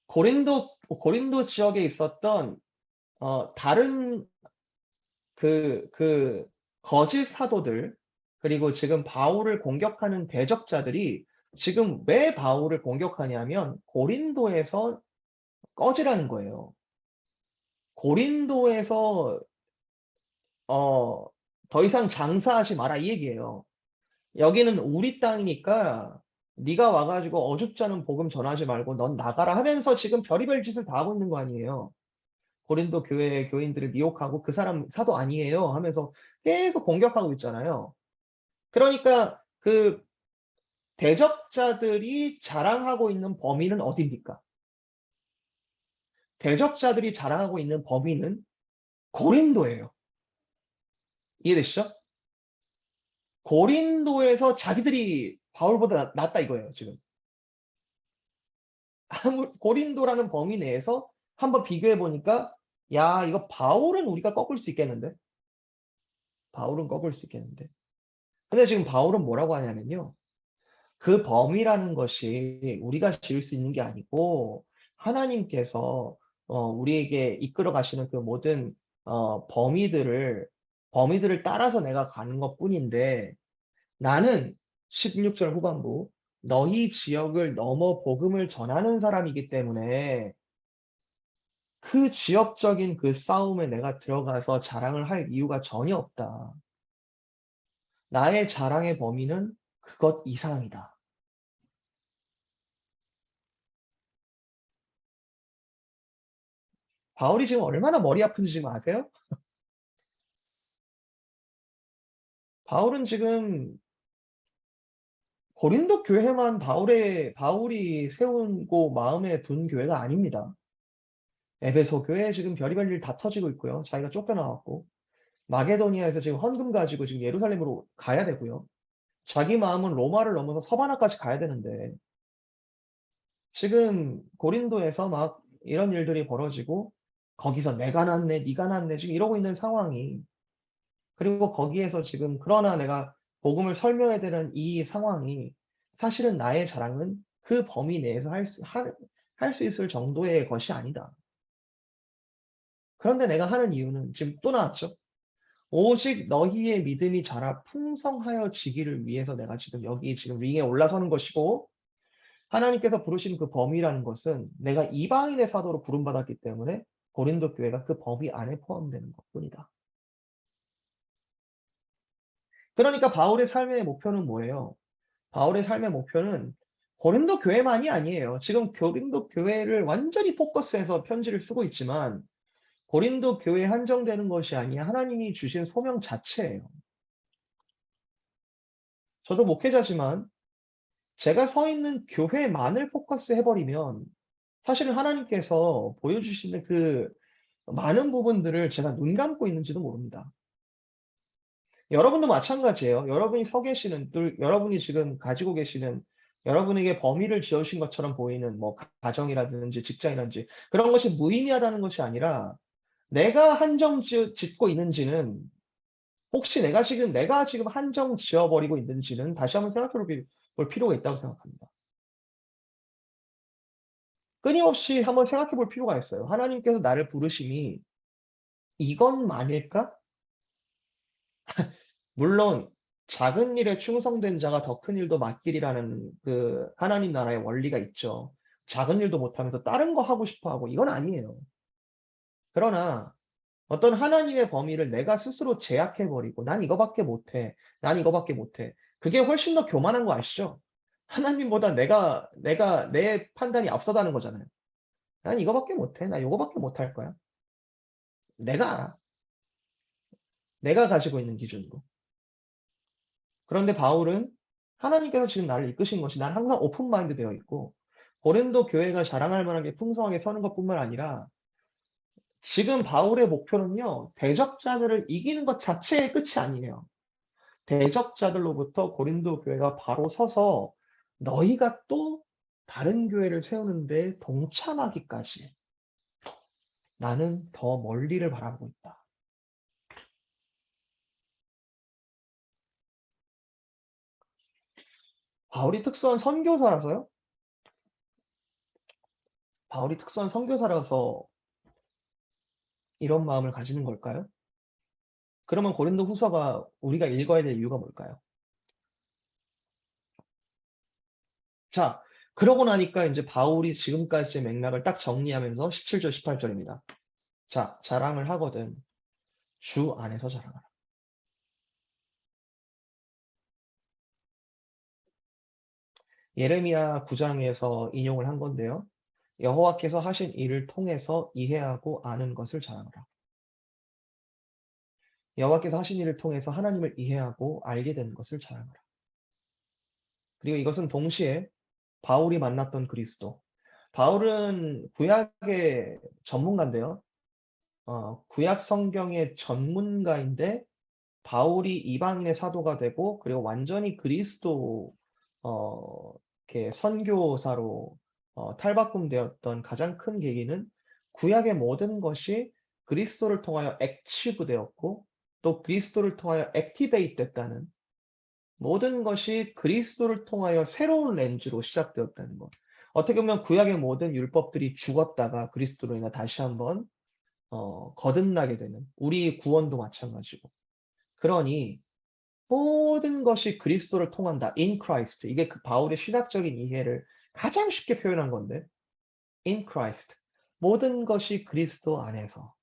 고린도 지역에 있었던 다른 그 거짓 사도들 그리고 지금 바울을 공격하는 대적자들이 지금 왜 바울을 공격하냐면 고린도에서 꺼지라는 거예요. 고린도에서 더 이상 장사하지 마라 이 얘기예요. 여기는 우리 땅이니까 네가 와가지고 어줍지 않은 복음 전하지 말고 넌 나가라 하면서 지금 별의별 짓을 다 하고 있는 거 아니에요. 고린도 교회 교인들을 미혹하고 그 사람 사도 아니에요 하면서 계속 공격하고 있잖아요. 그러니까 그 대적자들이 자랑하고 있는 범위는 어디입니까? 대적자들이 자랑하고 있는 범위는 고린도예요. 이해되시죠? 고린도에서 자기들이 바울보다 낫다 이거예요, 지금. 고린도라는 범위 내에서 한번 비교해 보니까 야, 이거 바울은 우리가 꺾을 수 있겠는데? 바울은 꺾을 수 있겠는데? 근데 지금 바울은 뭐라고 하냐면요. 그 범위라는 것이 우리가 지을 수 있는 게 아니고 하나님께서 우리에게 이끌어 가시는 그 모든 범위들을 따라서 내가 가는 것뿐인데 나는 16절 후반부 너희 지역을 넘어 복음을 전하는 사람이기 때문에 그 지역적인 그 싸움에 내가 들어가서 자랑을 할 이유가 전혀 없다. 나의 자랑의 범위는 그것 이상이다. 바울이 지금 얼마나 머리 아픈지 지금 아세요? 바울은 지금 고린도 교회만 바울이 세우고 마음에 둔 교회가 아닙니다. 에베소 교회에 지금 별의별 일 다 터지고 있고요. 자기가 쫓겨나왔고 마게도니아에서 지금 헌금 가지고 지금 예루살렘으로 가야 되고요. 자기 마음은 로마를 넘어서 서바나까지 가야 되는데 지금 고린도에서 막 이런 일들이 벌어지고 거기서 내가 낫네, 네가 낫네 지금 이러고 있는 상황이 그리고 거기에서 지금 그러나 내가 복음을 설명해야 되는 이 상황이 사실은 나의 자랑은 그 범위 내에서 할 수 있을 정도의 것이 아니다. 그런데 내가 하는 이유는 지금 또 나왔죠. 오직 너희의 믿음이 자라 풍성하여지기를 위해서 내가 지금 여기 지금 링에 올라서는 것이고 하나님께서 부르신 그 범위라는 것은 내가 이방인의 사도로 부름받았기 때문에 고린도 교회가 그 범위 안에 포함되는 것뿐이다. 그러니까 바울의 삶의 목표는 뭐예요? 바울의 삶의 목표는 고린도 교회만이 아니에요. 지금 고린도 교회를 완전히 포커스해서 편지를 쓰고 있지만 고린도 교회에 한정되는 것이 아니야 하나님이 주신 소명 자체예요. 저도 목회자지만 제가 서 있는 교회만을 포커스 해버리면 사실은 하나님께서 보여주시는 그 많은 부분들을 제가 눈 감고 있는지도 모릅니다. 여러분도 마찬가지예요. 여러분이 서 계시는 여러분이 지금 가지고 계시는 여러분에게 범위를 지어주신 것처럼 보이는 뭐 가정이라든지 직장이라든지 그런 것이 무의미하다는 것이 아니라 내가 한정 짓고 있는지는 혹시 내가 지금 한정 지어버리고 있는지는 다시 한번 생각해 볼 필요가 있다고 생각합니다. 끊임없이 한번 생각해 볼 필요가 있어요. 하나님께서 나를 부르심이 이것만일까? 물론 작은 일에 충성된 자가 더 큰 일도 맡기리라는 그 하나님 나라의 원리가 있죠. 작은 일도 못하면서 다른 거 하고 싶어 하고 이건 아니에요. 그러나 어떤 하나님의 범위를 내가 스스로 제약해 버리고 난 이거밖에 못해. 난 이거밖에 못해. 그게 훨씬 더 교만한 거 아시죠? 하나님보다 내가 내 판단이 앞서다는 거잖아요. 난 이거밖에 못해. 나 이거밖에 못할 거야. 내가 알아. 내가 가지고 있는 기준으로. 그런데 바울은 하나님께서 지금 나를 이끄신 것이 난 항상 오픈 마인드 되어 있고 고린도 교회가 자랑할 만한 게 풍성하게 서는 것뿐만 아니라 지금 바울의 목표는요. 대적자들을 이기는 것 자체의 끝이 아니에요. 대적자들로부터 고린도 교회가 바로 서서 너희가 또 다른 교회를 세우는데 동참하기까지 나는 더 멀리를 바라보고 있다. 바울이 특수한 선교사라서요? 바울이 특수한 선교사라서 이런 마음을 가지는 걸까요? 그러면 고린도 후서가 우리가 읽어야 될 이유가 뭘까요? 자, 그러고 나니까 이제 바울이 지금까지의 맥락을 딱 정리하면서 17절, 18절입니다. 자, 자랑을 하거든 주 안에서 자랑하라. 예레미야 9장에서 인용을 한 건데요. 여호와께서 하신 일을 통해서 이해하고 아는 것을 자랑하라. 여호와께서 하신 일을 통해서 하나님을 이해하고 알게 되는 것을 자랑하라. 그리고 이것은 동시에 바울이 만났던 그리스도. 바울은 구약의 전문가인데요. 구약 성경의 전문가인데 바울이 이방인의 사도가 되고 그리고 완전히 그리스도 어, 이렇게 선교사로 탈바꿈되었던 가장 큰 계기는 구약의 모든 것이 그리스도를 통하여 액티브 되었고 또 그리스도를 통하여 액티베이트 됐다는 모든 것이 그리스도를 통하여 새로운 렌즈로 시작되었다는 것. 어떻게 보면 구약의 모든 율법들이 죽었다가 그리스도로 인해 다시 한번 거듭나게 되는 우리 구원도 마찬가지고. 그러니 모든 것이 그리스도를 통한다. In Christ. 이게 그 바울의 신학적인 이해를 가장 쉽게 표현한 건데. In Christ. 모든 것이 그리스도 안에서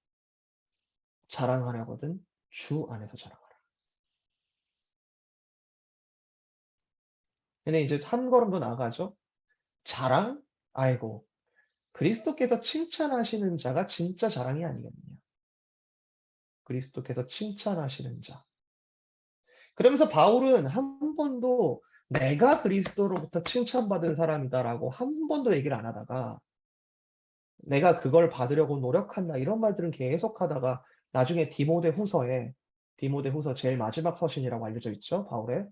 자랑하려거든 주 안에서 자랑하라. 근데 이제 한 걸음 더 나아가죠. 자랑? 아이고, 그리스도께서 칭찬하시는 자가 진짜 자랑이 아니겠느냐. 그리스도께서 칭찬하시는 자. 그러면서 바울은 한 번도 내가 그리스도로부터 칭찬받은 사람이다라고 한 번도 얘기를 안 하다가 내가 그걸 받으려고 노력한다 이런 말들은 계속 하다가 나중에 디모데후서 제일 마지막 서신이라고 알려져 있죠. 바울의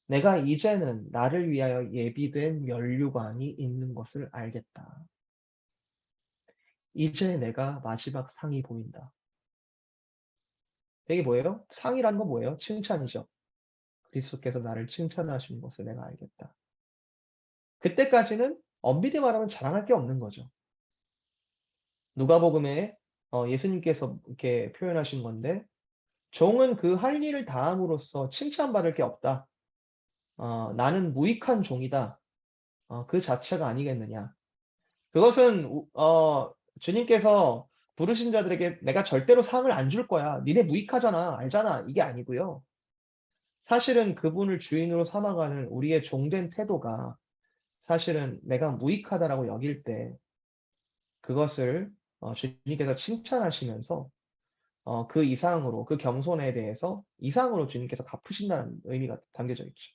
내가 이제는 나를 위하여 예비된 면류관이 있는 것을 알겠다. 이제 내가 마지막 상이 보인다. 이게 뭐예요? 상이라는 건 뭐예요? 칭찬이죠. 그리스도께서 나를 칭찬하시는 것을 내가 알겠다. 그때까지는 엄밀히 말하면 자랑할 게 없는 거죠. 누가복음에 예수님께서 이렇게 표현하신 건데 종은 그 할 일을 다함으로써 칭찬받을 게 없다. 나는 무익한 종이다. 그 자체가 아니겠느냐. 그것은 주님께서 부르신 자들에게 내가 절대로 상을 안 줄 거야. 니네 무익하잖아. 알잖아. 이게 아니고요. 사실은 그분을 주인으로 삼아가는 우리의 종된 태도가 사실은 내가 무익하다라고 여길 때 그것을 주님께서 칭찬하시면서 그 이상으로 그 겸손에 대해서 이상으로 주님께서 갚으신다는 의미가 담겨져 있죠.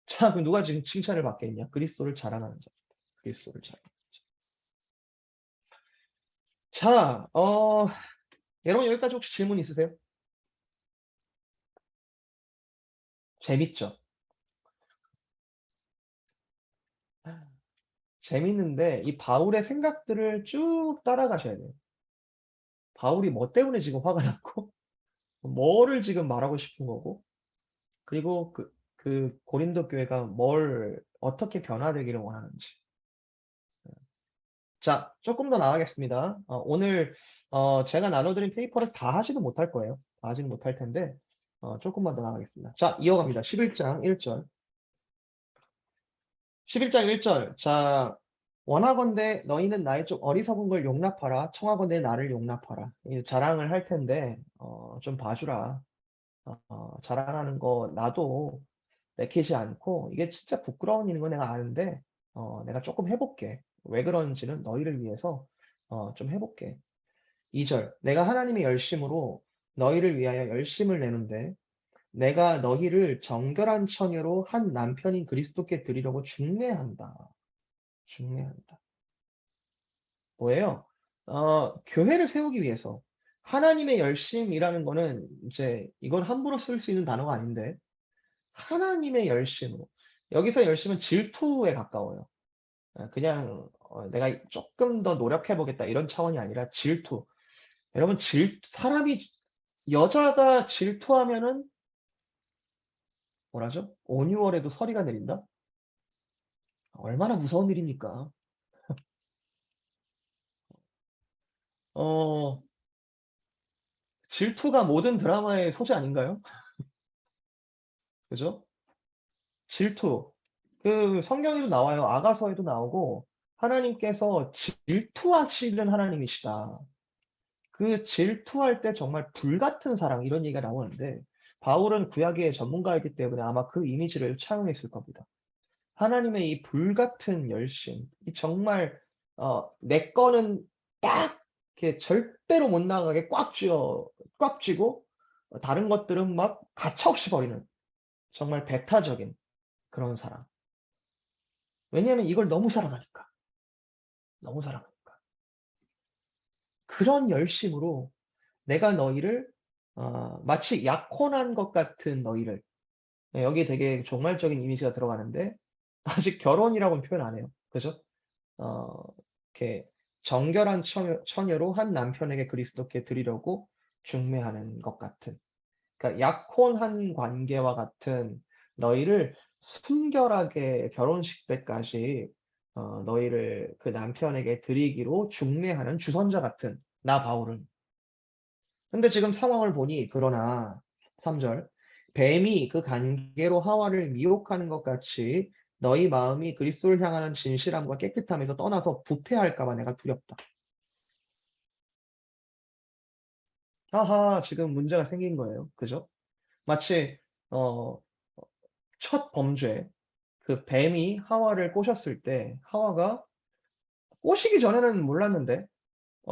자, 그럼 누가 지금 칭찬을 받겠냐? 그리스도를 자랑하는 자. 그리스도를 자랑하는 자. 자, 여러분 여기까지 혹시 질문 있으세요? 재밌죠? 재밌는데 이 바울의 생각들을 쭉 따라가셔야 돼요. 바울이 뭐 때문에 지금 화가 났고 뭐를 지금 말하고 싶은 거고 그리고 그 고린도 교회가 뭘 어떻게 변화되기를 원하는지. 자, 조금 더 나아가겠습니다. 오늘 제가 나눠드린 페이퍼를 다 하지는 못할 거예요. 다 하지는 못할 텐데 조금만 더 나가겠습니다. 자, 이어갑니다. 11장 1절. 11장 1절. 자, 원하건대 너희는 나의 좀 어리석은 걸 용납하라. 청하건대 나를 용납하라. 이 자랑을 할 텐데 좀 봐주라. 자랑하는 거 나도 내키지 않고 이게 진짜 부끄러운 일인 거 내가 아는데 내가 조금 해볼게. 왜 그런지는 너희를 위해서 좀 해볼게. 2절. 내가 하나님의 열심으로 너희를 위하여 열심을 내는데 내가 너희를 정결한 처녀로 한 남편인 그리스도께 드리려고 중매한다. 중매한다. 뭐예요? 교회를 세우기 위해서 하나님의 열심이라는 거는 이제 이건 함부로 쓸 수 있는 단어가 아닌데 하나님의 열심으로 여기서 열심은 질투에 가까워요. 그냥 내가 조금 더 노력해 보겠다 이런 차원이 아니라 질투. 여러분 사람이 여자가 질투하면은 뭐라죠? 온유월에도 서리가 내린다? 얼마나 무서운 일입니까? 어, 질투가 모든 드라마의 소재 아닌가요? 그죠? 질투. 그 성경에도 나와요. 아가서에도 나오고 하나님께서 질투하시는 하나님이시다. 그 질투할 때 정말 불같은 사랑 이런 얘기가 나오는데 바울은 구약의 전문가이기 때문에 아마 그 이미지를 차용했을 겁니다. 하나님의 이 불같은 열심, 이 정말 내 거는 딱 이렇게 절대로 못 나가게 꽉 쥐고 다른 것들은 막 가차없이 버리는 정말 배타적인 그런 사랑. 왜냐하면 이걸 너무 사랑하니까. 너무 사랑하니까. 그런 열심으로 내가 너희를 마치 약혼한 것 같은 너희를 네, 여기 되게 종말적인 이미지가 들어가는데 아직 결혼이라고는 표현 안 해요. 그죠? 어, 이렇게 정결한 처녀로 한 남편에게 그리스도께 드리려고 중매하는 것 같은. 그러니까 약혼한 관계와 같은 너희를 순결하게 결혼식 때까지 너희를 그 남편에게 드리기로 중매하는 주선자 같은 나 바울은. 근데 지금 상황을 보니 그러나 3절 뱀이 그 관계로 하와를 미혹하는 것 같이 너희 마음이 그리스도를 향하는 진실함과 깨끗함에서 떠나서 부패할까 봐 내가 두렵다. 하하, 지금 문제가 생긴 거예요. 그죠? 마치 어, 첫 범죄, 그 뱀이 하와를 꼬셨을 때 하와가 꼬시기 전에는 몰랐는데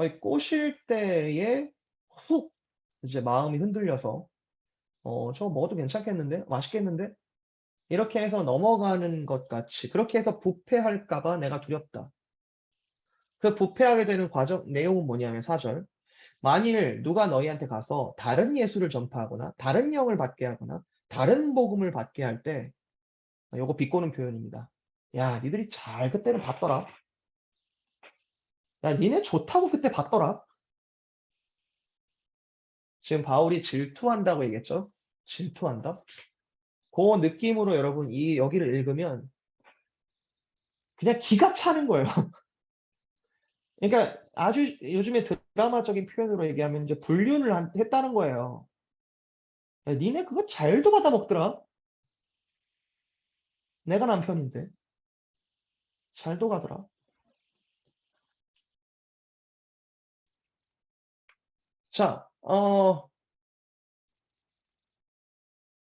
이 꼬실 때에 훅 이제 마음이 흔들려서 저거 먹어도 괜찮겠는데? 맛있겠는데? 이렇게 해서 넘어가는 것 같이 그렇게 해서 부패할까 봐 내가 두렵다. 그 부패하게 되는 과정 내용은 뭐냐면 4절. 만일 누가 너희한테 가서 다른 예수를 전파하거나 다른 영을 받게 하거나 다른 복음을 받게 할 때 요거 비꼬는 표현입니다. 야, 니들이 잘 그때는 봤더라. 야, 니네 좋다고 그때 봤더라. 지금 바울이 질투한다고 얘기했죠? 질투한다? 그 느낌으로 여러분 여기를 읽으면 그냥 기가 차는 거예요. 그러니까 아주 요즘에 드라마적인 표현으로 얘기하면 이제 불륜을 했다는 거예요. 야, 니네 그거 잘도 받아 먹더라. 내가 남편인데 잘도 가더라. 자,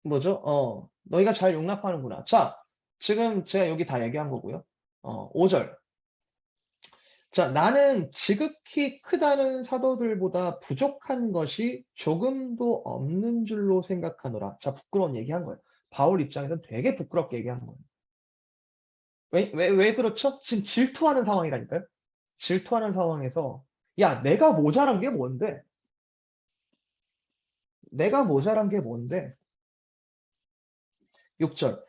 뭐죠? 너희가 잘 용납하는구나. 자, 지금 제가 여기 다 얘기한 거고요. 5절. 자, 나는 지극히 크다는 사도들보다 부족한 것이 조금도 없는 줄로 생각하노라. 자, 부끄러운 얘기한 거예요. 바울 입장에서는 되게 부끄럽게 얘기한 거예요. 왜 그렇죠? 지금 질투하는 상황이라니까요. 질투하는 상황에서, 야, 내가 모자란 게 뭔데? 내가 모자란 게 뭔데? 6절.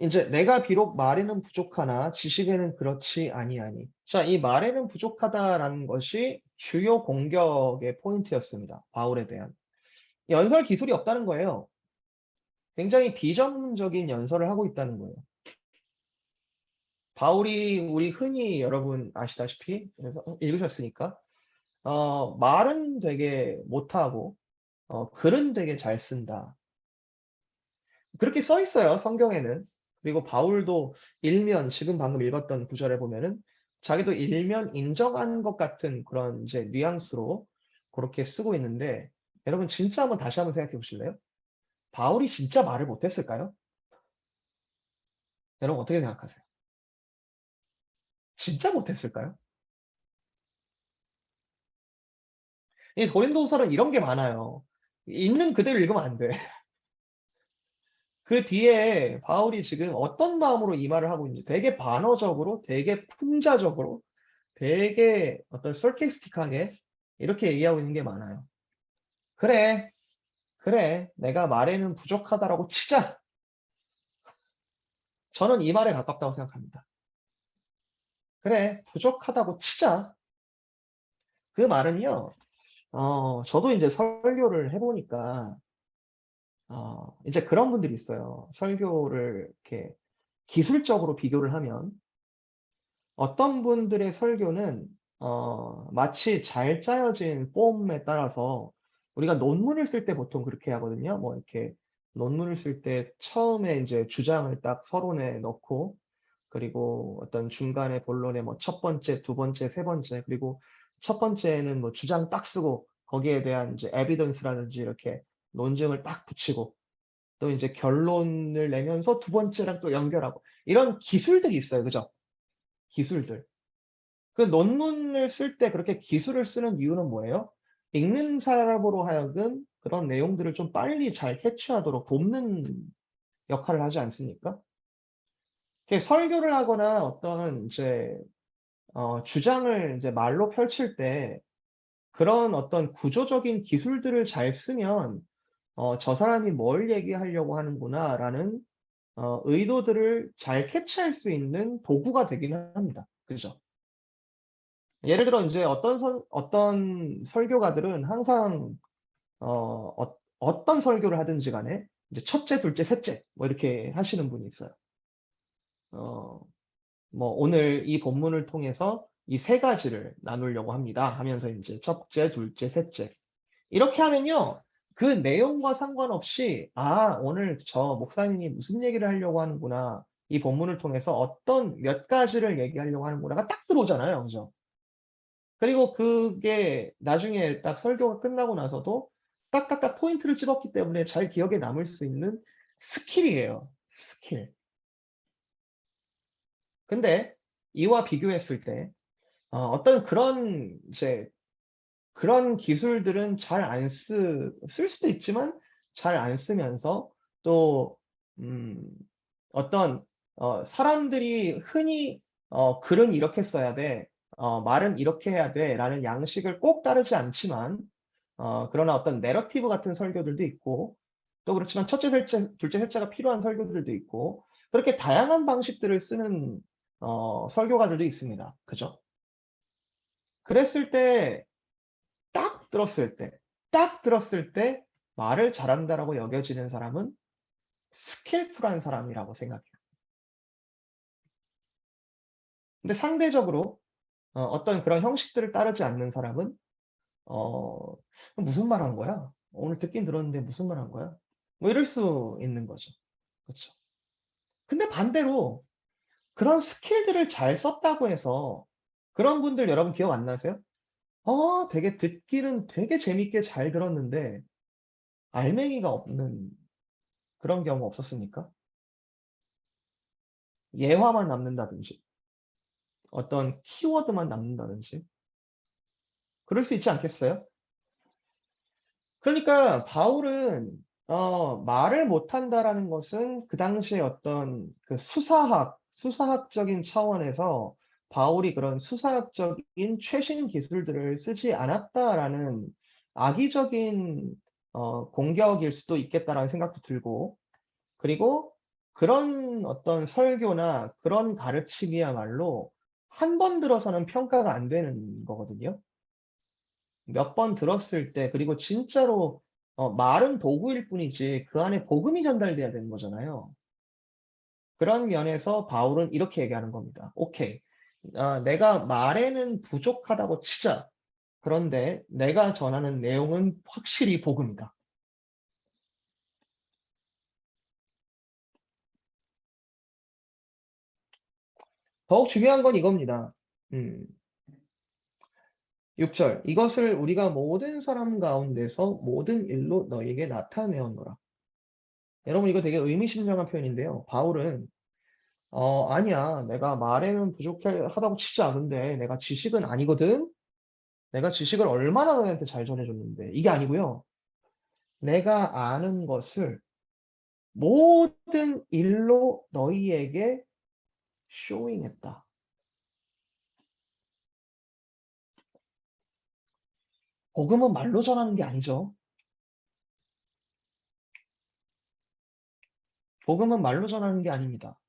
이제 내가 비록 말에는 부족하나 지식에는 그렇지 아니하니. 자, 이 말에는 부족하다라는 것이 주요 공격의 포인트였습니다. 바울에 대한. 연설 기술이 없다는 거예요. 굉장히 비전문적인 연설을 하고 있다는 거예요. 바울이 우리 흔히 여러분 아시다시피 그래서 읽으셨으니까 말은 되게 못하고 글은 되게 잘 쓴다. 그렇게 써 있어요, 성경에는. 그리고 바울도 일면, 지금 방금 읽었던 구절에 보면은 자기도 일면 인정한 것 같은 그런 이제 뉘앙스로 그렇게 쓰고 있는데, 여러분 진짜 한번 다시 한번 생각해 보실래요? 바울이 진짜 말을 못했을까요? 여러분 어떻게 생각하세요? 진짜 못했을까요? 이 고린도후서는 이런 게 많아요. 있는 그대로 읽으면 안 돼. 그 뒤에 바울이 지금 어떤 마음으로 이 말을 하고 있는지 되게 반어적으로, 되게 풍자적으로 되게 어떤 sarcastic하게 이렇게 얘기하고 있는 게 많아요. 그래, 그래, 내가 말에는 부족하다라고 치자. 저는 이 말에 가깝다고 생각합니다. 그래, 부족하다고 치자. 그 말은요, 저도 이제 설교를 해보니까, 이제 그런 분들이 있어요. 설교를 이렇게 기술적으로 비교를 하면, 어떤 분들의 설교는 마치 잘 짜여진 폼에 따라서 우리가 논문을 쓸 때 보통 그렇게 하거든요. 뭐 이렇게 논문을 쓸 때 처음에 이제 주장을 딱 서론에 넣고 그리고 어떤 중간에 본론에 뭐 첫 번째, 두 번째, 세 번째 그리고 첫 번째는 뭐 주장 딱 쓰고 거기에 대한 이제 에비던스라든지 이렇게 논증을 딱 붙이고 또 이제 결론을 내면서 두 번째랑 또 연결하고 이런 기술들이 있어요. 그죠? 기술들. 그 논문을 쓸 때 그렇게 기술을 쓰는 이유는 뭐예요? 읽는 사람으로 하여금 그런 내용들을 좀 빨리 잘 캐치하도록 돕는 역할을 하지 않습니까? 이렇게 설교를 하거나 어떤 이제 주장을 이제 말로 펼칠 때 그런 어떤 구조적인 기술들을 잘 쓰면 저 사람이 뭘 얘기하려고 하는구나라는 의도들을 잘 캐치할 수 있는 도구가 되기는 합니다. 그죠? 예를 들어 이제 어떤 설교가들은 항상 어떤 설교를 하든지 간에 이제 첫째, 둘째, 셋째 뭐 이렇게 하시는 분이 있어요. 어, 뭐 오늘 이 본문을 통해서 이 세 가지를 나누려고 합니다 하면서 이제 첫째, 둘째, 셋째 이렇게 하면요. 그 내용과 상관없이 오늘 저 목사님이 무슨 얘기를 하려고 하는구나. 이 본문을 통해서 어떤 몇 가지를 얘기하려고 하는구나가 딱 들어오잖아요. 그죠? 그리고 그게 나중에 딱 설교가 끝나고 나서도 딱딱딱 포인트를 집었기 때문에 잘 기억에 남을 수 있는 스킬이에요. 스킬. 근데 이와 비교했을 때 어떤 그런 이제 그런 기술들은 잘 안 쓸 수도 있지만 잘 안 쓰면서 또 어떤 사람들이 흔히 "글은 이렇게 써야 돼. 말은 이렇게 해야 돼."라는 양식을 꼭 따르지 않지만 그러나 어떤 내러티브 같은 설교들도 있고 또 그렇지만 첫째, 셋째, 둘째, 셋째가 필요한 설교들도 있고 그렇게 다양한 방식들을 쓰는 설교가들도 있습니다. 그죠? 그랬을 때 딱 들었을 때 말을 잘한다라고 여겨지는 사람은 스킬풀한 사람이라고 생각해요. 근데 상대적으로 어떤 그런 형식들을 따르지 않는 사람은 어 "무슨 말 한 거야? 오늘 듣긴 들었는데 무슨 말 한 거야?" 뭐 이럴 수 있는 거죠. 그쵸. 근데 반대로 그런 스킬들을 잘 썼다고 해서 그런 분들 여러분 기억 안 나세요? 되게 듣기는 되게 재밌게 잘 들었는데 알맹이가 없는 그런 경우 없었습니까? 예화만 남는다든지 어떤 키워드만 남는다든지 그럴 수 있지 않겠어요? 그러니까 바울은 말을 못한다라는 것은 그 당시에 어떤 그 수사학적인 차원에서 바울이 그런 수사학적인 최신 기술들을 쓰지 않았다라는 악의적인 공격일 수도 있겠다라는 생각도 들고 그리고 그런 어떤 설교나 그런 가르침이야말로 한 번 들어서는 평가가 안 되는 거거든요. 몇 번 들었을 때 그리고 진짜로 말은 도구일 뿐이지 그 안에 복음이 전달돼야 되는 거잖아요. 그런 면에서 바울은 이렇게 얘기하는 겁니다. "오케이. 내가 말에는 부족하다고 치자. 그런데 내가 전하는 내용은 확실히 복음이다." 더욱 중요한 건 이겁니다. 음 6 절 "이것을 우리가 모든 사람 가운데서 모든 일로 너희에게 나타내었노라." 여러분 이거 되게 의미심장한 표현인데요. 바울은 아니야. 내가 말에는 부족하다고 치자. 근데 내가 지식은 아니거든. 내가 지식을 얼마나 너희한테 잘 전해 줬는데. 이게 아니고요. 내가 아는 것을 모든 일로 너희에게 showing했다. 복음은 말로 전하는 게 아니죠. 복음은 말로 전하는 게 아닙니다.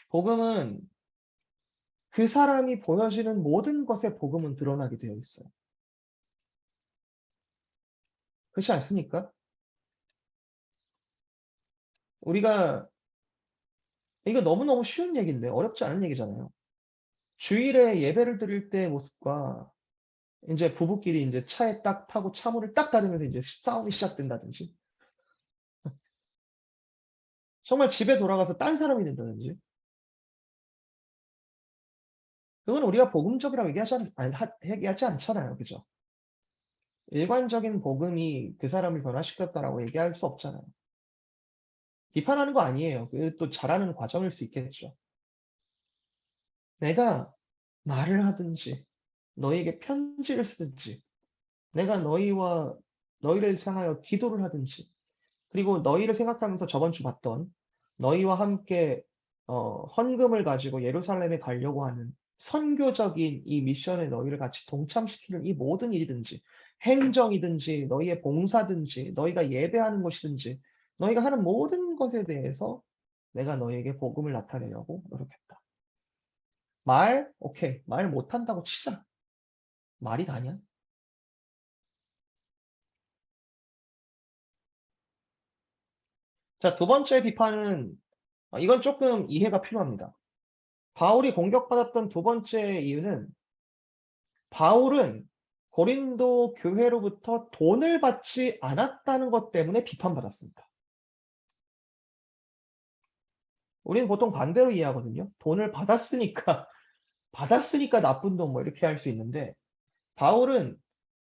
복음은 그 사람이 보여지는 모든 것에 복음은 드러나게 되어 있어요. 그렇지 않습니까? 우리가 이거 너무너무 쉬운 얘기인데 어렵지 않은 얘기잖아요. 주일에 예배를 드릴 때의 모습과 인제 부부끼리 인제 차에 딱 타고 차 문을 딱 닫으면서 인제 싸움이 시작된다든지 정말 집에 돌아가서 딴 사람이 된다든지 그건 우리가 복음적이라고 얘기하지 않잖아요. 그죠? 일관적인 복음이 그 사람을 변화시켰다라고 얘기할 수 없잖아요. 비판하는 거 아니에요. 그 또 자라는 과정일 수 있겠죠. 내가 말을 하든지 너희에게 편지를 쓰든지 내가 너희를 향하여 기도를 하든지 그리고 너희를 생각하면서 저번 주 봤던 너희와 함께 헌금을 가지고 예루살렘에 가려고 하는 선교적인 이 미션에 너희를 같이 동참시키는 이 모든 일이든지 행정이든지 너희의 봉사든지 너희가 예배하는 것이든지 너희가 하는 모든 것에 대해서 내가 너희에게 복음을 나타내려고 노력했다. 오케이. 말 못한다고 치자. 말이 다냐? 자, 두 번째 비판은 이건 조금 이해가 필요합니다. 바울이 공격받았던 두 번째 이유는 바울은 고린도 교회로부터 돈을 받지 않았다는 것 때문에 비판받았습니다. 우리는 보통 반대로 이해하거든요. 돈을 받았으니까 받았으니까 나쁜 돈 뭐 이렇게 할 수 있는데 바울은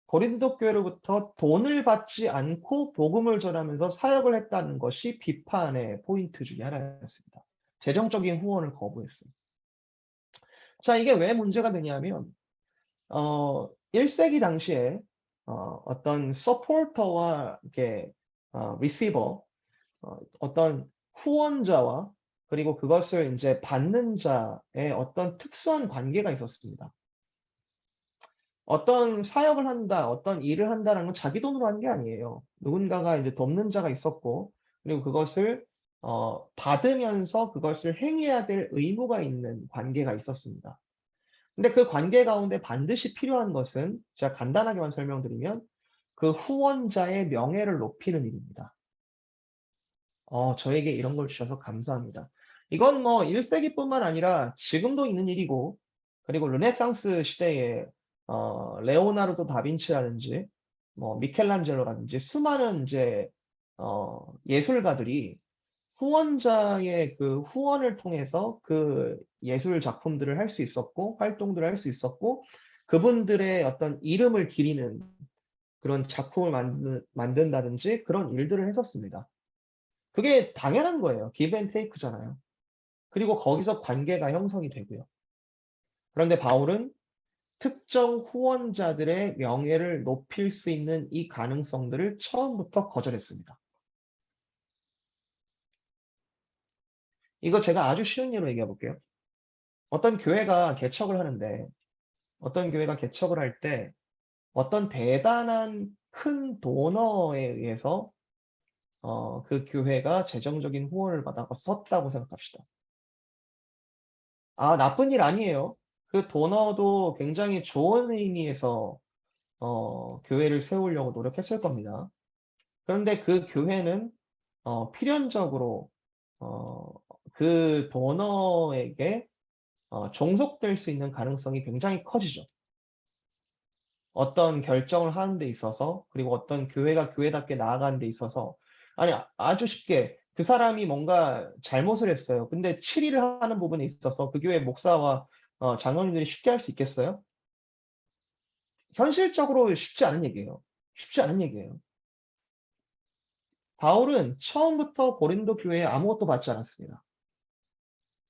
고린도 교회로부터 돈을 받지 않고 복음을 전하면서 사역을 했다는 것이 비판의 포인트 중에 하나였습니다. 재정적인 후원을 거부했어요. 자, 이게 왜 문제가 되냐면 1세기 당시에 어떤 서포터와 이렇게 리시버 어떤 후원자와 그리고 그것을 이제 받는 자의 어떤 특수한 관계가 있었습니다. 어떤 사역을 한다, 어떤 일을 한다라는 건 자기 돈으로 하는 게 아니에요. 누군가가 이제 돕는 자가 있었고, 그리고 그것을 받으면서 그것을 행해야 될 의무가 있는 관계가 있었습니다. 근데 그 관계 가운데 반드시 필요한 것은 제가 간단하게만 설명드리면 그 후원자의 명예를 높이는 일입니다. 저에게 이런 걸 주셔서 감사합니다. 이건 뭐 1세기뿐만 아니라 지금도 있는 일이고, 그리고 르네상스 시대에 레오나르도 다빈치라든지 뭐 미켈란젤로라든지 수많은 이제 예술가들이 후원자의 그 후원을 통해서 그 예술 작품들을 할 수 있었고 활동들을 할 수 있었고 그분들의 어떤 이름을 기리는 그런 작품을 만든다든지 그런 일들을 했었습니다. 그게 당연한 거예요. 기브 앤 테이크잖아요. 그리고 거기서 관계가 형성이 되고요. 그런데 바울은 특정 후원자들의 명예를 높일 수 있는 이 가능성들을 처음부터 거절했습니다. 이거 제가 아주 쉬운 예로 얘기해 볼게요. 어떤 교회가 개척을 하는데 어떤 교회가 개척을 할 때 어떤 대단한 큰 도너에 의해서 그 교회가 재정적인 후원을 받아서 썼다고 생각합시다. 나쁜 일 아니에요. 그 도너도 굉장히 좋은 의미에서 교회를 세우려고 노력했을 겁니다. 그런데 그 교회는 필연적으로 어, 그 도너에게 종속될 수 있는 가능성이 굉장히 커지죠. 어떤 결정을 하는 데 있어서 그리고 어떤 교회가 교회답게 나아가는 데 있어서 아니 아주 쉽게 그 사람이 뭔가 잘못을 했어요. 근데 치리를 하는 부분에 있어서 그 교회 목사와 장로님들이 쉽게 할 수 있겠어요? 현실적으로 쉽지 않은 얘기예요. 쉽지 않은 얘기예요. 바울은 처음부터 고린도 교회에 아무것도 받지 않았습니다.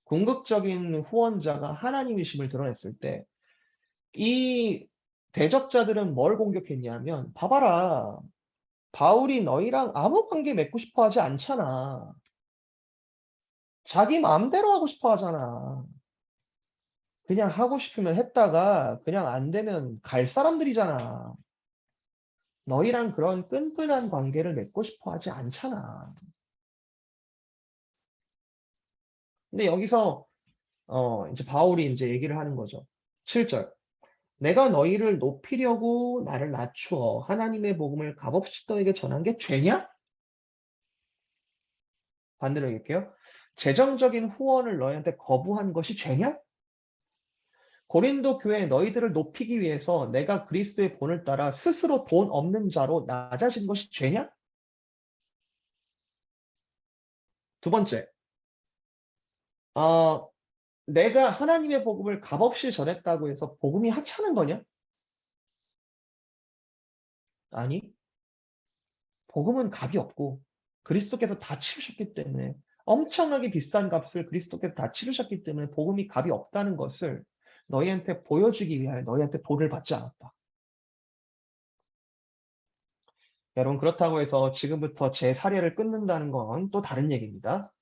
궁극적인 후원자가 하나님이심을 드러냈을 때 이 대적자들은 뭘 공격했냐면 봐봐라. 바울이 너희랑 아무 관계 맺고 싶어 하지 않잖아. 자기 마음대로 하고 싶어 하잖아. 그냥 하고 싶으면 했다가 그냥 안 되면 갈 사람들이잖아. 너희랑 그런 끈끈한 관계를 맺고 싶어 하지 않잖아. 근데 여기서 이제 바울이 이제 얘기를 하는 거죠. 7절. 내가 너희를 높이려고 나를 낮추어 하나님의 복음을 값없이 너에게 전한 게 죄냐? 반대로 얘기할게요. 재정적인 후원을 너희한테 거부한 것이 죄냐? 고린도 교회 너희들을 높이기 위해서 내가 그리스도의 본을 따라 스스로 돈 없는 자로 낮아진 것이 죄냐? 두 번째, 어, 내가 하나님의 복음을 값없이 전했다고 해서 복음이 하찮은 거냐? 아니, 복음은 값이 없고 그리스도께서 다 치르셨기 때문에 엄청나게 비싼 값을 그리스도께서 다 치르셨기 때문에 복음이 값이 없다는 것을 너희한테 보여주기 위하여 너희한테 보를 받지 않았다. 여러분 그렇다고 해서 지금부터 제 사례를 끊는다는 건 또 다른 얘기입니다.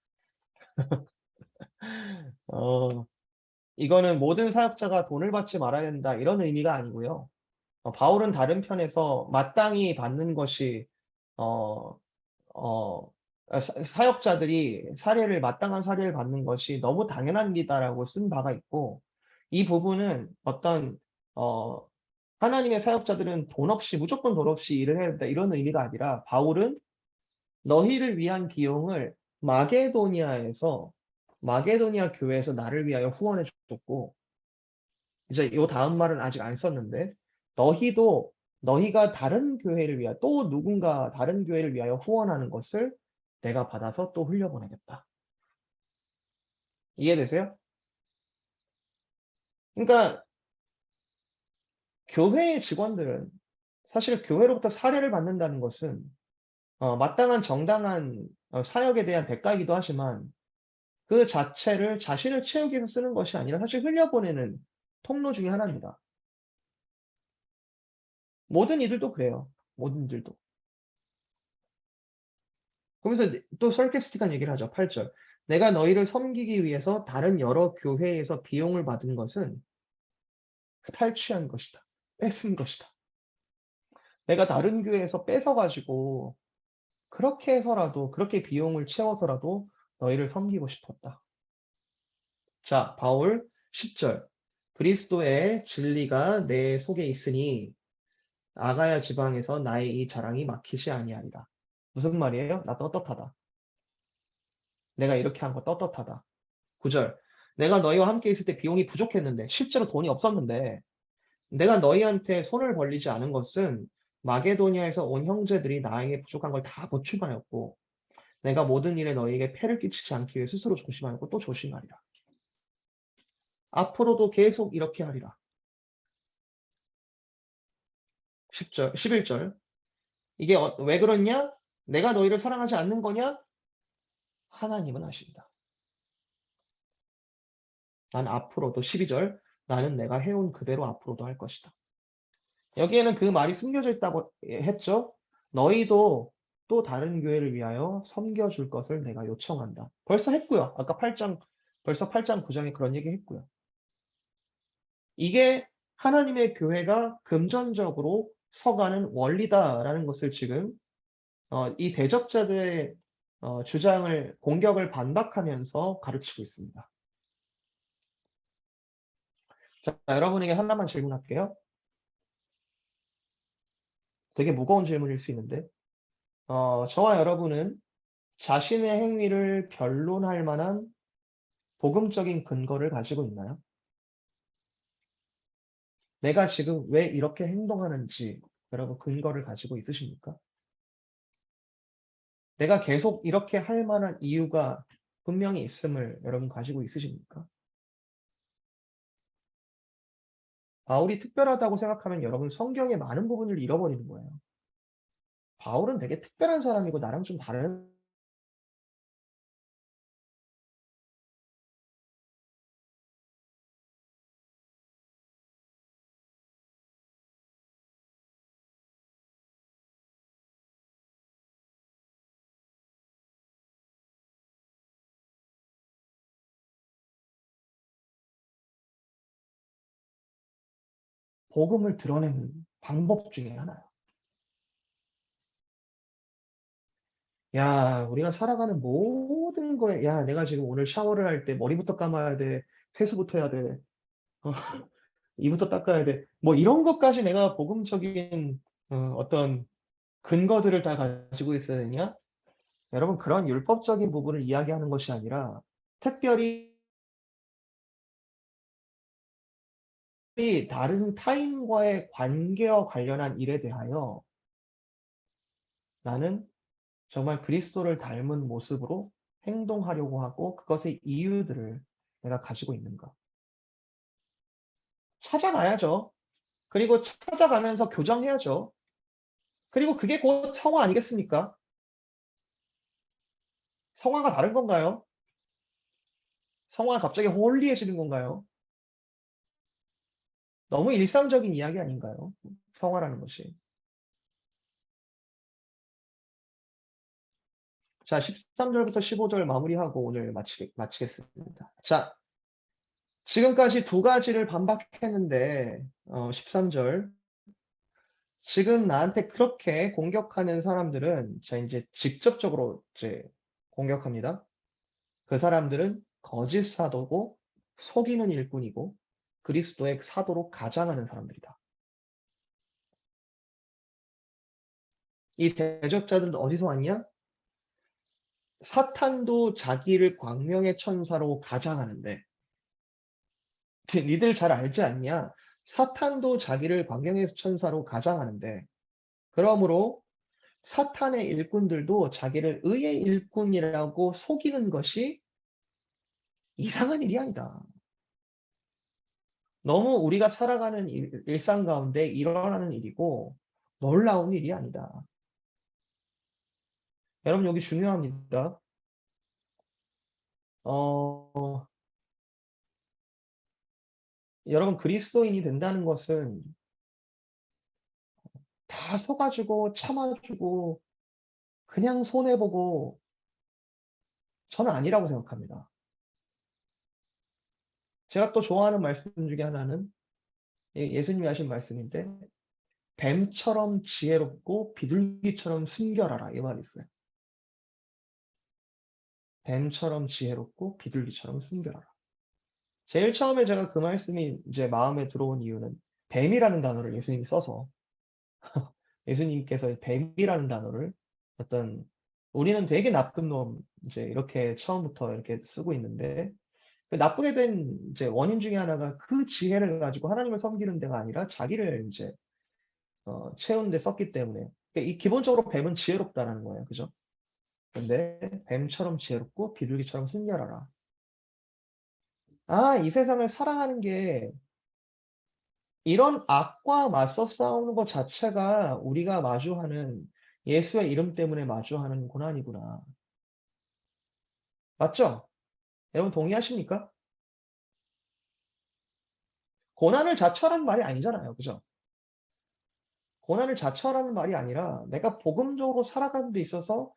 어, 이거는 모든 사역자가 돈을 받지 말아야 된다 이런 의미가 아니고요. 바울은 다른 편에서 마땅히 받는 것이 어, 어, 사역자들이 마땅한 사례를 받는 것이 너무 당연한 일이다라고 쓴 바가 있고, 이 부분은 어떤, 어, 하나님의 사역자들은 무조건 돈 없이 일을 해야 된다, 이런 의미가 아니라, 바울은 너희를 위한 비용을 마게도니아 교회에서 나를 위하여 후원해 줬고, 이제 요 다음 말은 아직 안 썼는데, 너희가 다른 교회를 위하여 또 누군가 다른 교회를 위하여 후원하는 것을 내가 받아서 또 흘려보내겠다. 이해되세요? 그러니까 교회의 직원들은 사실 교회로부터 사례를 받는다는 것은 마땅한 정당한 사역에 대한 대가이기도 하지만 그 자체를 자신을 채우기 위해서 쓰는 것이 아니라 사실 흘려보내는 통로 중에 하나입니다. 모든 이들도 그래요. 모든 이들도. 그러면서 또 sarcastic한 얘기를 하죠. 8절. 내가 너희를 섬기기 위해서 다른 여러 교회에서 비용을 받은 것은 탈취한 것이다. 뺏은 것이다. 내가 다른 교회에서 뺏어 가지고 그렇게 해서라도 그렇게 비용을 채워서라도 너희를 섬기고 싶었다. 자, 바울 10절. 그리스도의 진리가 내 속에 있으니 아가야 지방에서 나의 이 자랑이 막히지 아니하리라. 무슨 말이에요? 나 떳떳하다. 내가 이렇게 한 거 떳떳하다. 9절. 내가 너희와 함께 있을 때 비용이 부족했는데 실제로 돈이 없었는데 내가 너희한테 손을 벌리지 않은 것은 마게도니아에서 온 형제들이 나에게 부족한 걸 다 보충하였고 내가 모든 일에 너희에게 폐를 끼치지 않기 위해 스스로 조심하였고 또 조심하리라. 앞으로도 계속 이렇게 하리라. 10절, 11절. 이게 왜 그렇냐? 내가 너희를 사랑하지 않는 거냐? 하나님은 아십니다. 난 앞으로도 12절. 나는 내가 해온 그대로 앞으로도 할 것이다. 여기에는 그 말이 숨겨져 있다고 했죠. 너희도 또 다른 교회를 위하여 섬겨줄 것을 내가 요청한다. 벌써 했고요. 아까 8장, 벌써 8장 9장에 그런 얘기 했고요. 이게 하나님의 교회가 금전적으로 서가는 원리다라는 것을 지금 이 대적자들의 주장을 공격을 반박하면서 가르치고 있습니다. 자, 여러분에게 하나만 질문할게요. 되게 무거운 질문일 수 있는데 저와 여러분은 자신의 행위를 변론할 만한 복음적인 근거를 가지고 있나요? 내가 지금 왜 이렇게 행동하는지 여러분 근거를 가지고 있으십니까? 내가 계속 이렇게 할 만한 이유가 분명히 있음을 여러분 가지고 있으십니까? 바울이 특별하다고 생각하면 여러분 성경의 많은 부분을 잃어버리는 거예요. 바울은 되게 특별한 사람이고 나랑 좀 다른 복음을 드러내는 방법 중에 하나예요. 야, 우리가 살아가는 모든 거에, 야, 내가 지금 오늘 샤워를 할 때 머리부터 감아야 돼, 세수부터 해야 돼, 어, 이부터 닦아야 돼. 뭐 이런 것까지 내가 복음적인 어떤 근거들을 다 가지고 있어야 되냐? 여러분, 그런 율법적인 부분을 이야기하는 것이 아니라 특별히 다른 타인과의 관계와 관련한 일에 대하여 나는 정말 그리스도를 닮은 모습으로 행동하려고 하고 그것의 이유들을 내가 가지고 있는가. 찾아가야죠. 그리고 찾아가면서 교정해야죠. 그리고 그게 곧 성화 아니겠습니까? 성화가 다른 건가요? 성화가 갑자기 홀리해지는 건가요? 너무 일상적인 이야기 아닌가요? 성화라는 것이. 자, 13절부터 15절 마무리하고 오늘 마치겠습니다. 자, 지금까지 두 가지를 반박했는데, 13절. 지금 나한테 그렇게 공격하는 사람들은, 자, 이제 직접적으로 이제 공격합니다. 그 사람들은 거짓 사도고, 속이는 일꾼이고, 그리스도의 사도로 가장하는 사람들이다. 이 대적자들은 어디서 왔냐? 사탄도 자기를 광명의 천사로 가장하는데, 니들 잘 알지 않냐? 사탄도 자기를 광명의 천사로 가장하는데, 그러므로 사탄의 일꾼들도 자기를 의의 일꾼이라고 속이는 것이 이상한 일이 아니다. 너무 우리가 살아가는 일상 가운데 일어나는 일이고 놀라운 일이 아니다. 여러분 여기 중요합니다. 어, 여러분 그리스도인이 된다는 것은 다 속아주고 참아주고 그냥 손해보고 저는 아니라고 생각합니다. 제가 또 좋아하는 말씀 중에 하나는 예수님이 하신 말씀인데 뱀처럼 지혜롭고 비둘기처럼 순결하라 이 말이 있어요. 뱀처럼 지혜롭고 비둘기처럼 순결하라. 제일 처음에 제가 그 말씀이 이제 마음에 들어온 이유는 뱀이라는 단어를 예수님이 써서 예수님께서 뱀이라는 단어를 어떤 우리는 되게 나쁜 놈 이제 이렇게 처음부터 이렇게 쓰고 있는데 그 나쁘게 된 이제 원인 중에 하나가 그 지혜를 가지고 하나님을 섬기는 데가 아니라 자기를 이제 채우는 데 썼기 때문에 이 기본적으로 뱀은 지혜롭다라는 거예요. 그죠? 근데 뱀처럼 지혜롭고 비둘기처럼 순결하라. 아, 이 세상을 사랑하는 게 이런 악과 맞서 싸우는 것 자체가 우리가 마주하는 예수의 이름 때문에 마주하는 고난이구나. 맞죠? 여러분 동의하십니까? 고난을 자처하는 말이 아니잖아요. 그죠? 고난을 자처하는 말이 아니라 내가 복음적으로 살아가는 데 있어서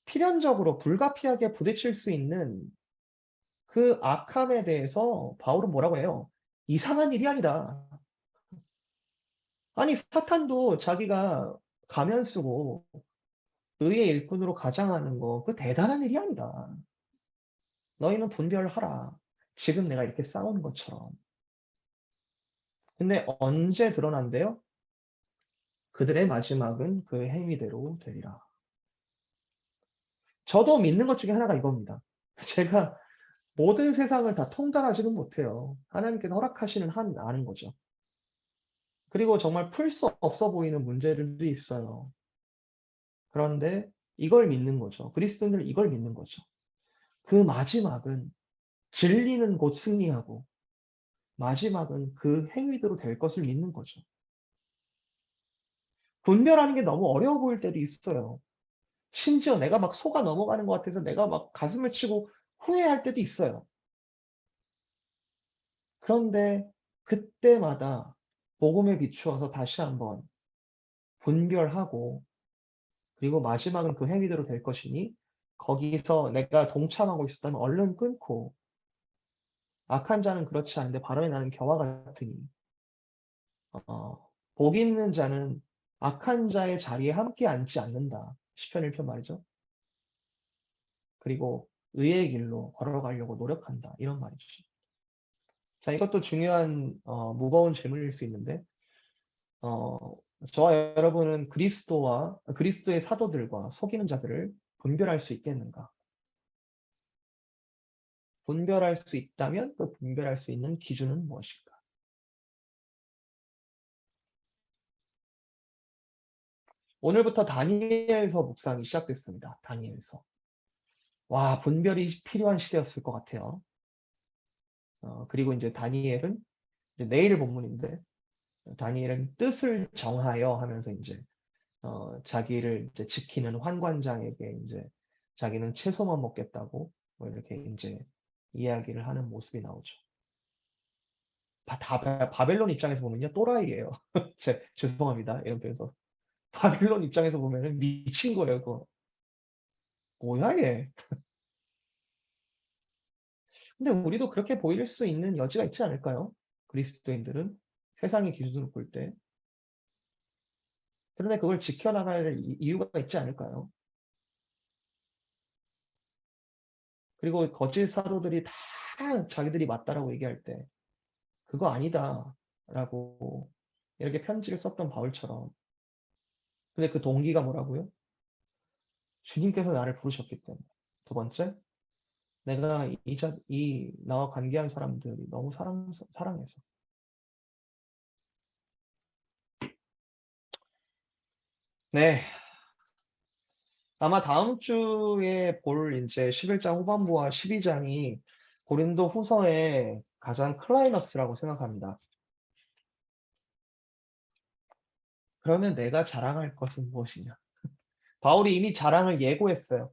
필연적으로 불가피하게 부딪힐 수 있는 그 악함에 대해서 바울은 뭐라고 해요? 이상한 일이 아니다. 아니, 사탄도 자기가 가면 쓰고 의의 일꾼으로 가장하는 거, 그 대단한 일이 아니다. 너희는 분별하라. 지금 내가 이렇게 싸우는 것처럼. 근데 언제 드러난대요? 그들의 마지막은 그 행위대로 되리라. 저도 믿는 것 중에 하나가 이겁니다. 제가 모든 세상을 다 통달하지는 못해요. 하나님께서 허락하시는 한 아는 거죠. 그리고 정말 풀 수 없어 보이는 문제들도 있어요. 그런데 이걸 믿는 거죠. 그리스도인들은 이걸 믿는 거죠. 그 마지막은 진리는 곧 승리하고 마지막은 그 행위대로 될 것을 믿는 거죠. 분별하는 게 너무 어려워 보일 때도 있어요. 심지어 내가 막 속아 넘어가는 것 같아서 내가 막 가슴을 치고 후회할 때도 있어요. 그런데 그때마다 복음에 비추어서 다시 한번 분별하고 그리고 마지막은 그 행위대로 될 것이니 거기서 내가 동참하고 있었다면 얼른 끊고 악한 자는 그렇지 않은데 바로에 나는 겨와 같으니 복 있는 자는 악한 자의 자리에 함께 앉지 않는다. 시편 1편 말이죠. 그리고 의의 길로 걸어가려고 노력한다. 이런 말이죠. 자, 이것도 중요한 무거운 질문일 수 있는데 어, 저와 여러분은 그리스도의 사도들과 속이는 자들을 분별할 수 있겠는가? 분별할 수 있다면 그 분별할 수 있는 기준은 무엇일까? 오늘부터 다니엘서 묵상이 시작됐습니다. 다니엘서. 와, 분별이 필요한 시대였을 것 같아요. 그리고 이제 다니엘은 이제 내일 본문인데 다니엘은 뜻을 정하여 하면서 이제 자기를 이제 지키는 환관장에게 이제 자기는 채소만 먹겠다고 뭐 이렇게 이제 이야기를 하는 모습이 나오죠. 바벨론 입장에서 보면요 또라이예요. 죄송합니다 이런 표현서 바벨론 입장에서 보면은 미친 거예요. 그거 뭐야 얘. 근데 우리도 그렇게 보일 수 있는 여지가 있지 않을까요? 그리스도인들은 세상의 기준으로 볼 때. 그런데 그걸 지켜나갈 이유가 있지 않을까요? 그리고 거짓 사도들이 다 자기들이 맞다라고 얘기할 때 그거 아니다라고 이렇게 편지를 썼던 바울처럼. 근데 그 동기가 뭐라고요? 주님께서 나를 부르셨기 때문에. 두 번째, 내가 나와 관계한 사람들이 너무 사랑해서. 네. 아마 다음 주에 볼 이제 11장 후반부와 12장이 고린도 후서의 가장 클라이막스라고 생각합니다. 그러면 내가 자랑할 것은 무엇이냐? 바울이 이미 자랑을 예고했어요.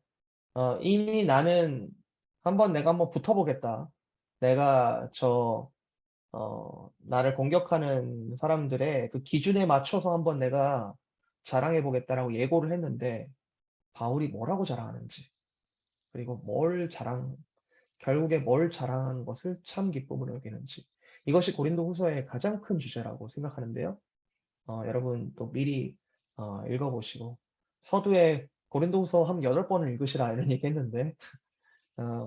이미 내가 한번 붙어보겠다. 내가 나를 공격하는 사람들의 그 기준에 맞춰서 한번 내가 자랑해 보겠다라고 예고를 했는데, 바울이 뭐라고 자랑하는지, 그리고 결국에 뭘 자랑하는 것을 참 기쁨으로 여기는지, 이것이 고린도 후서의 가장 큰 주제라고 생각하는데요. 여러분 또 미리 읽어보시고, 서두에 고린도 후서 한 8번을 읽으시라 이런 얘기 했는데,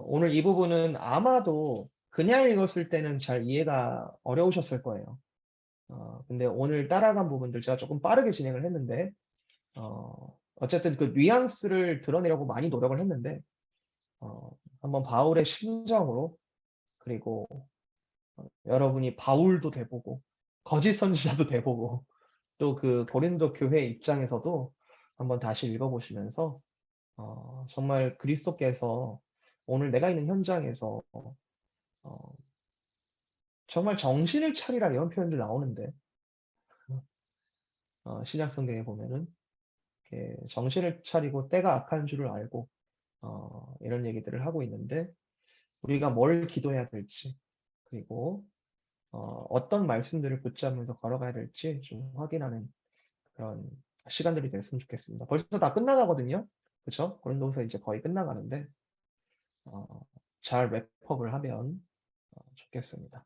오늘 이 부분은 아마도 그냥 읽었을 때는 잘 이해가 어려우셨을 거예요. 근데 오늘 따라간 부분들 제가 조금 빠르게 진행을 했는데, 어쨌든 그 뉘앙스를 드러내려고 많이 노력을 했는데, 어, 한번 바울의 심정으로, 그리고 여러분이 바울도 돼보고, 거짓 선지자도 돼보고, 또 그 고린도 교회 입장에서도 한번 다시 읽어보시면서, 정말 그리스도께서 오늘 내가 있는 현장에서 어, 정말 정신을 차리라 이런 표현들 나오는데, 신약 성경에 보면은 이렇게 정신을 차리고 때가 악한 줄을 알고 이런 얘기들을 하고 있는데, 우리가 뭘 기도해야 될지, 그리고 어떤 말씀들을 붙잡으면서 걸어가야 될지 좀 확인하는 그런 시간들이 됐으면 좋겠습니다. 벌써 다 끝나가거든요. 그쵸? 고린도후서 이제 거의 끝나가는데 어, 잘 랩업을 하면 좋겠습니다.